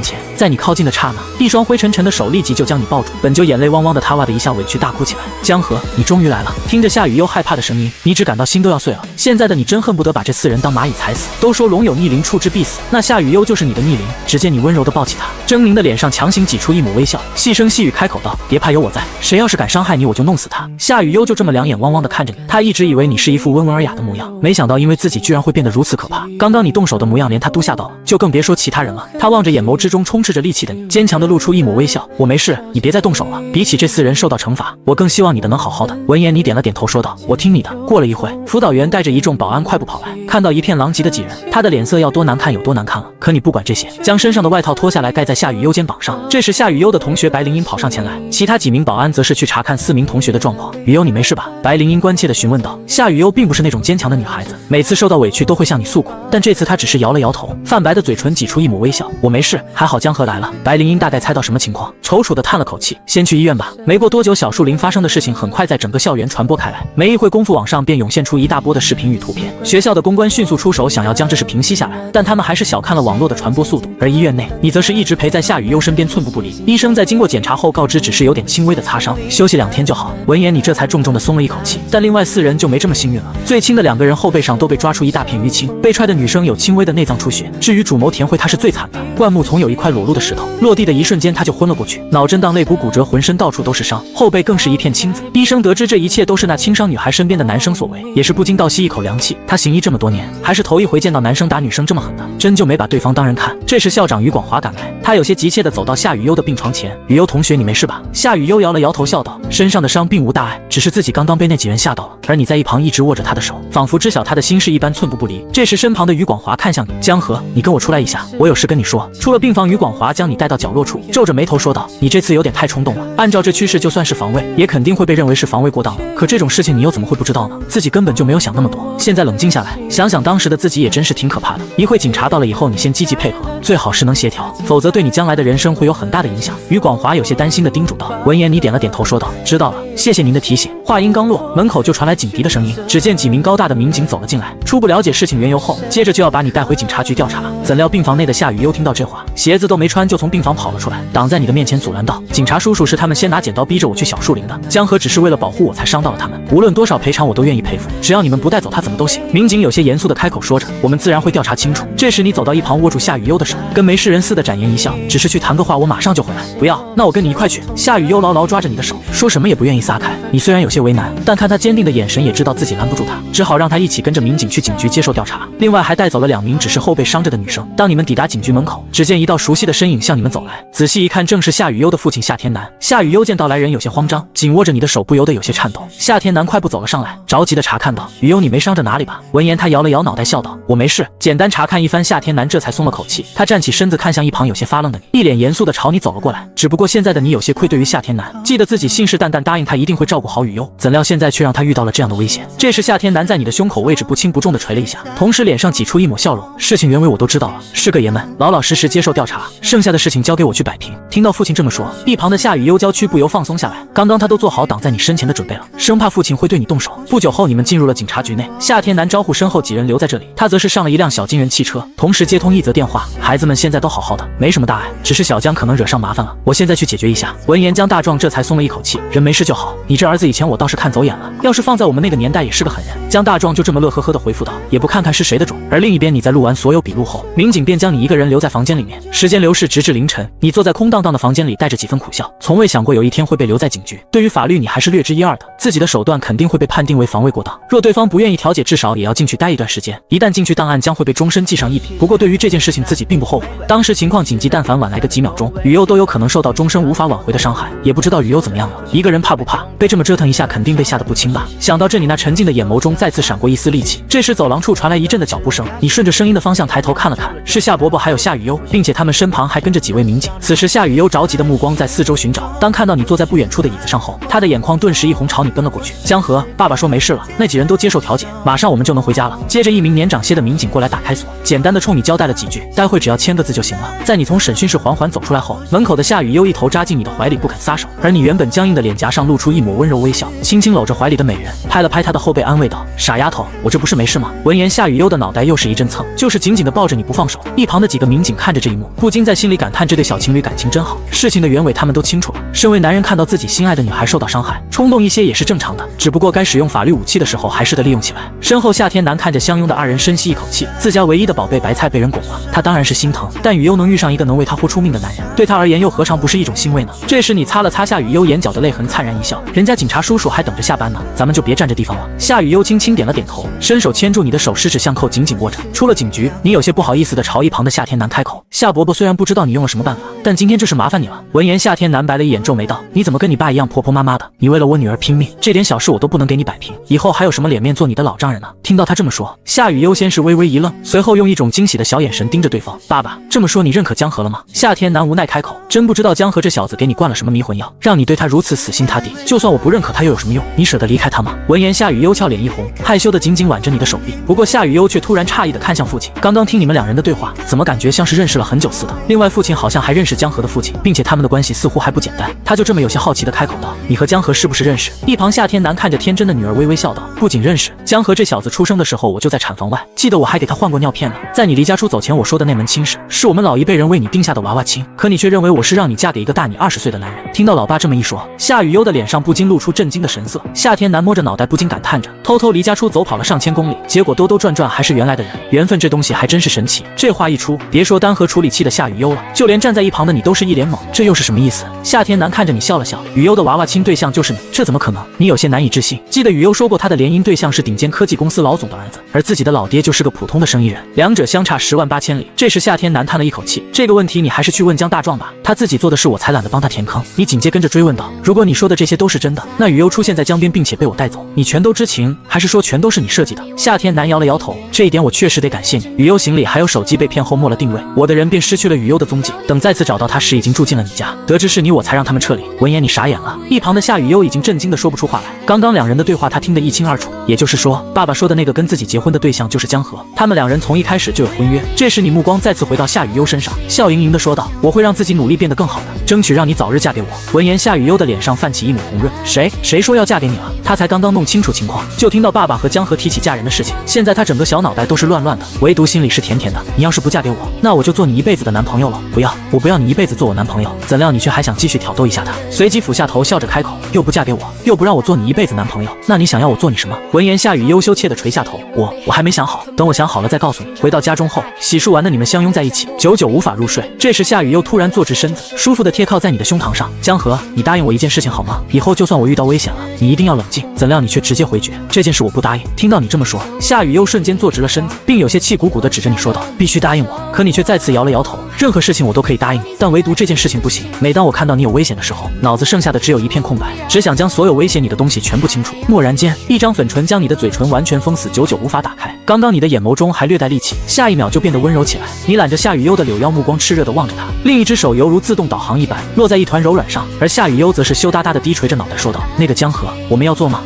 Speaker 1: 前，在你靠近的刹那，一双灰沉沉的手立即就将你抱住。本就眼泪汪汪的他哇的一下委屈大哭起来。江河，你终于来了！听着夏雨优害怕的声音，你只感到心都要碎了。现在的你真恨不得把这4人当蚂蚁踩死。都说龙有逆鳞，触之必死，那夏雨优就是你的逆鳞。只见你温柔地抱起他，狰狞的脸上强行挤出一抹微笑，细声细语开口道：“道：“别怕，有我在，谁要是敢伤害你，我就弄死他。”夏雨悠就这么两眼汪汪地看着你，他一直以为你是一副温文尔雅的模样，没想到因为自己居然会变得如此可怕。刚刚你动手的模样连他都吓到了，就更别说其他人了。他望着眼眸之中充斥着戾气的你，坚强地露出一抹微笑：“我没事，你别再动手了。比起这4人受到惩罚，我更希望你的能好好的。”闻言，你点了点头，说道：“我听你的。”过了一会，辅导员带着一众保安快步跑来，看到一片狼藉的几人，他的脸色要多难看有多难看了。可你不管这些，将身上的外套脱下来盖在夏雨悠肩膀上。这时，夏雨悠的同学白灵英跑上前来，其他几名保安则是去查看4名同学的状况。“雨悠，你没事吧？”白灵英关切地询问道。夏雨悠并不是那种坚强的女孩子，每次受到委屈都会向你诉苦，但这次她只是摇了摇头，泛白的嘴唇挤出一抹微笑：“我没事，还好江河来了。”白灵英大概猜到什么情况，踌躇地叹了口气：“先去医院吧。”没过多久，小树林发生的事情很快在整个校园传播开来，没一会功夫，网上便涌现出一大波的视频与图片。学校的公关迅速出手，想要将这事平息下来，但他们还是小看了网络的传播速度。而医院内，你则是一直陪在夏雨悠身边，寸步不离。医生在经过检查后告知，只是有点轻微的擦伤，休息2天就好。闻言，你这才重重地松了一口气。但另外4人就没这么幸运了，最轻的2个人后背上都被抓出一大片淤青，被踹的女生有轻微的内脏出血。至于主谋田慧，她是最惨的。灌木丛有一块裸露的石头，落地的一瞬间，她就昏了过去，脑震荡、肋骨骨折，浑身到处都是伤，后背更是一片青紫。医生得知这一切都是那轻伤女孩身边的男生所为，也是不禁倒吸一口凉气。他行医这么多年，还是头一回见到男生打女生这么狠的，真就没把对方当人看。这时校长于广华赶来，他有些急切地走到夏雨悠的病床前：“雨悠同学，你没事吧？”夏雨悠摇了摇头，笑道：“身上的伤并无大碍，只是自己刚刚被那几人吓到了。”而你在一旁一直握着他的手，仿佛知晓他的心事一般，寸步不离。这时身旁的于广华看向你：“江河，你跟我出来一下，我有事跟你说。”出了病房，于广华将你带到角落处，皱着眉头说道：“你这次有点太冲动了，按照这趋势，就算是防卫，也肯定会被认为是防卫过当了。可这种事情你又怎么会不知道呢？自己根本就没有想那么多。现在冷静下来，想想当时的自己也真是挺可怕的。一会警察到了以后，你先积极配合，最好是能协调，否则对你将来的人生会有很大的影响。”于广华有些担心地叮嘱道。闻言，你点了点头，说道：“知道了，谢谢您的提醒。”话音刚落，门口就传来警笛的声音，只见几名高大的民警走了进来，初步了解事情缘由后，接着就要把你带回警察局调查。怎料病房内的夏雨悠听到这话，鞋子都没穿就从病房跑了出来，挡在你的面前阻拦道：“警察叔叔，是他们先拿剪刀逼着我去小树林的，江河只是为了保护我才伤到了他们，无论多少赔偿我都愿意赔付，只要你们不带走他怎么都行。”民警有些严肃地开口说着：“我们自然会调查清楚。”这时你走到一旁，握住夏雨悠的手，跟没事人似的展颜一笑：“只是去谈个话，我马上就回来。”“不要，那我跟你一块去。”夏雨悠牢牢抓着你的手，说什么也不愿意撒开。你虽然有些为难，但看他坚定的眼神，也知道自己拦不住他，只好让他一起跟着民警去警局接受调查。另外还带走了2名只是后背伤着的女生。当你们抵达警局门口，只见一道熟悉的身影向你们走来，仔细一看，正是夏雨悠的父亲夏天南。夏雨悠见到来人有些慌张，紧握着你的手不由得有些颤抖。夏天南快步走了上来，着急地查看道：“雨悠，你没伤着哪里吧？”闻言，他摇了摇脑袋，笑道：“我没事。”简单查看一番，夏天南这才松了口气。他站起身子，看向一旁有些发愣的你，一脸严肃地朝你走了过来。只不过现在的你有些愧对于夏天南，记得自己信誓旦旦答应他一定会照顾好雨悠，怎料现在却让他遇到了这样的危险。这时夏天南在你的胸口位置不轻不重地捶了一下，同时脸上挤出一抹笑容：“事情原委我都知道了，是个爷们，老老实实接受调查，剩下的事情交给我去摆平。”听到父亲这么说，一旁的夏雨悠娇躯不由放松下来。刚刚他都做好挡在你身前的准备了，生怕父亲会对你动手。不久后，你们进入了警察局内，夏天南招呼身后几人留在这里，他则是上了一辆小金人汽车，同时接通一则电话：“孩子们现在都好好的，没什么大碍，只是小江可能惹上麻烦了，我现在去解决一下。”闻言，江大壮这才松了一口气：“人没事就好，你这儿子以前我倒是看走眼了，要是放在我们那个年代也是个狠人。”江大壮就这么乐呵呵地回复道：“也不看看是谁的种。”而另一边，你在录完所有笔录后，民警便将你一个人留在房间里面。时间流逝，直至凌晨，你坐在空荡荡的房间里，带着几分苦笑，从未想过有一天会被留在警局。对于法律，你还是略知一二的，自己的手段肯定会被判定为防卫过当。若对方不愿意调解，至少也要进去待一段时间。一旦进去，档案将会被终身记上一笔。不过对于这件事情，自己并不后悔。当时情况紧急，但凡晚来个几秒钟，雨悠都有可能受到终身无法挽回的伤害。也不知道雨悠怎么样了，一个人怕不怕？被这么折腾一下，肯定被吓得不轻吧。想到这里，那沉静的眼眸中再次闪过一丝戾气。这时走廊处传来一阵的脚步声，你顺着声音的方向抬头看了看，是夏伯伯还有夏雨悠，并且他们身旁还跟着几位民警。此时夏雨悠着急的目光在四周寻找，当看到你坐在不远处的椅子上后，他的眼眶顿时一红，朝你奔了过去。江河，爸爸说没事了，那几人都接受调解，马上我们就能回家了。接着一名年长些的民警过来打开锁，简单的冲你交代了几句，待会只要签个字就行了。在你从审讯室缓缓走出来后，门口的夏雨悠一头扎进你的怀里不肯撒手，而你原本僵硬的脸颊上露出一抹温柔微笑，轻轻搂着怀里的美人，拍了拍她的后背安慰道：“傻丫头，我这不是没事吗？”闻言，夏雨悠的脑袋又是一阵蹭，就是紧紧的抱着你不放手。一旁的几个民警看着这一幕，不禁在心里感叹这对小情侣感情真真好。事情的原委他们都清楚了。身为男人，看到自己心爱的女孩受到伤害，冲动一些也是正常的，只不过该使用法律武器的时候还是得利用起来。身后夏天南看着相拥的二人，深吸一口气，自家唯一的宝贝白菜被人拱了，他当然是心疼，但雨优能遇上一个能为他豁出命的男人，对他而言又何尝不是一种欣慰呢？这时你擦了擦夏雨优眼角的泪痕，灿然一笑，人家警察叔叔还等着下班呢，咱们就别占这地方了。夏雨优轻轻点了点头，伸手牵住你的手，十指相扣，紧紧握着。出了警局，你有些不好意思的朝一旁的夏天南开口，夏伯伯虽然不知道你用了什么办法，但今天这是麻烦你了。闻言，夏天南白了一眼，皱眉道：你怎么跟你爸一样婆婆妈妈的？你为了我女儿拼命，这点小事我都不能给你摆平，以后还有什么脸面做你的老丈人呢？听到他这么说，夏雨优先是微微一愣，随后用一种惊喜的小眼神盯着对方。爸爸，这么说你认可江河了吗？夏天南无奈开口，真不知道江河这小子给你灌了什么迷魂药，让你对他如此死心塌地。就算我不认可他又有什么用？你舍得离开他吗？闻言，夏雨优俏脸一红，害羞的紧紧挽着你的手臂。不过夏雨优却突然诧异的看向父亲，刚刚听你们两人的对话，怎么感觉像是认识了很久似的？另外，父亲好像还认识江河的父亲，并且他们的关系似乎还不简单。他就这么有些好奇的开口道：你和江河是不是认识？一旁夏天南看着天真的女儿微微笑道：不仅认识，江河这小子出生的时候我就在产房外，记得我还给他换过尿片呢。在你离家出走前我说的那门亲事，是我们老一辈人为你定下的娃娃亲，可你却认为我是让你嫁给一个大你20岁的男人。听到老爸这么一说，夏雨优的脸上不禁露出震惊的神色。夏天南摸着脑袋不禁感叹着，偷偷离家出走跑了上千公里，结果兜兜转转还是原来的人，缘分这东西还真是神奇。这话一出，别说单核处理器的夏雨优了，就连站在一旁的你都是一脸懵，这又是什么意思？夏天南看着你笑了笑，雨优的娃娃亲对象就是你，这怎么可能？你有些难以置信。记得雨优说过，他的联姻对象是顶尖科技公司老总的儿子，而自己的老爹就是个普通的生意人，两者相差10万8千里。这时夏天南叹了一口气，这个问题你还是去问江大壮吧，他自己做的事我才懒得帮他填坑。你紧接跟着追问道：如果你说的这些都是真的，那雨优出现在江边并且被我带走，你全都知情，还是说全都是你设计的？夏天南摇了摇头，这一点我确实得感谢你。雨优行李还有手机被骗后没了定位，我的人便失去了雨优的踪迹，等再次找到他时已经住进了你家，得知是你我才让他们撤离。闻言你傻眼了，一旁的夏雨优已经震惊的说不出话来，刚刚两人的对话他听得一清二楚，也就是说爸爸说的那个跟自己结婚的对象就是江河，他们两人从一开始就有婚约。这时你目光再次回到夏雨优身上，笑盈盈的说道：我会让自己努力变得更好的，争取让你早日嫁给我。闻言夏雨优的脸上泛起一抹红润，谁说要嫁给你了？他才刚刚弄清楚情况，就听到爸爸和江河提起嫁人的事情，现在他整个小脑袋都是乱乱的，唯独心里是甜甜的。你要是不嫁给我，那我就做你一辈子的男朋友了。不要，我不要你一辈子做我男朋友。怎料你却还想继续挑逗一下他，随即俯下头笑着开口：又不嫁给我，又不让我做你一辈子男朋友，那你想要我做你什么？闻言夏雨优羞怯的垂下头，我还没想好，等我想好了再告诉你。回到家中后，洗漱完的你们相拥在一起，久久无法入睡。这时夏雨优突然坐直身子，舒服的贴靠在你的胸膛上。江河，你答应我一件事情好吗？以后就算我遇到危险了，你一定要冷静。怎料你却直接回绝，这件事我不答应。听到你这么说，夏雨优瞬间坐直了身子，并有些气鼓鼓的指着你说道：必须答应我。可你却再次摇了摇头，任何事情我都可以答应你，但唯独这件事情不行。每当我看到你有危险的时候，脑子剩下的只有一片空白，只想将所有威胁你的东西全部清除。蓦然间，一张粉唇将你的嘴唇完全封死，久久无法打开。刚刚你的眼眸中还略带戾气，下一秒就变得温柔起来。你揽着夏雨优的柳腰，目光炽热地望着他，另一只手犹如自动导航一般落在一团柔软上，而夏雨优则是羞答答地低垂着脑袋说道：那个江河，我们要做吗？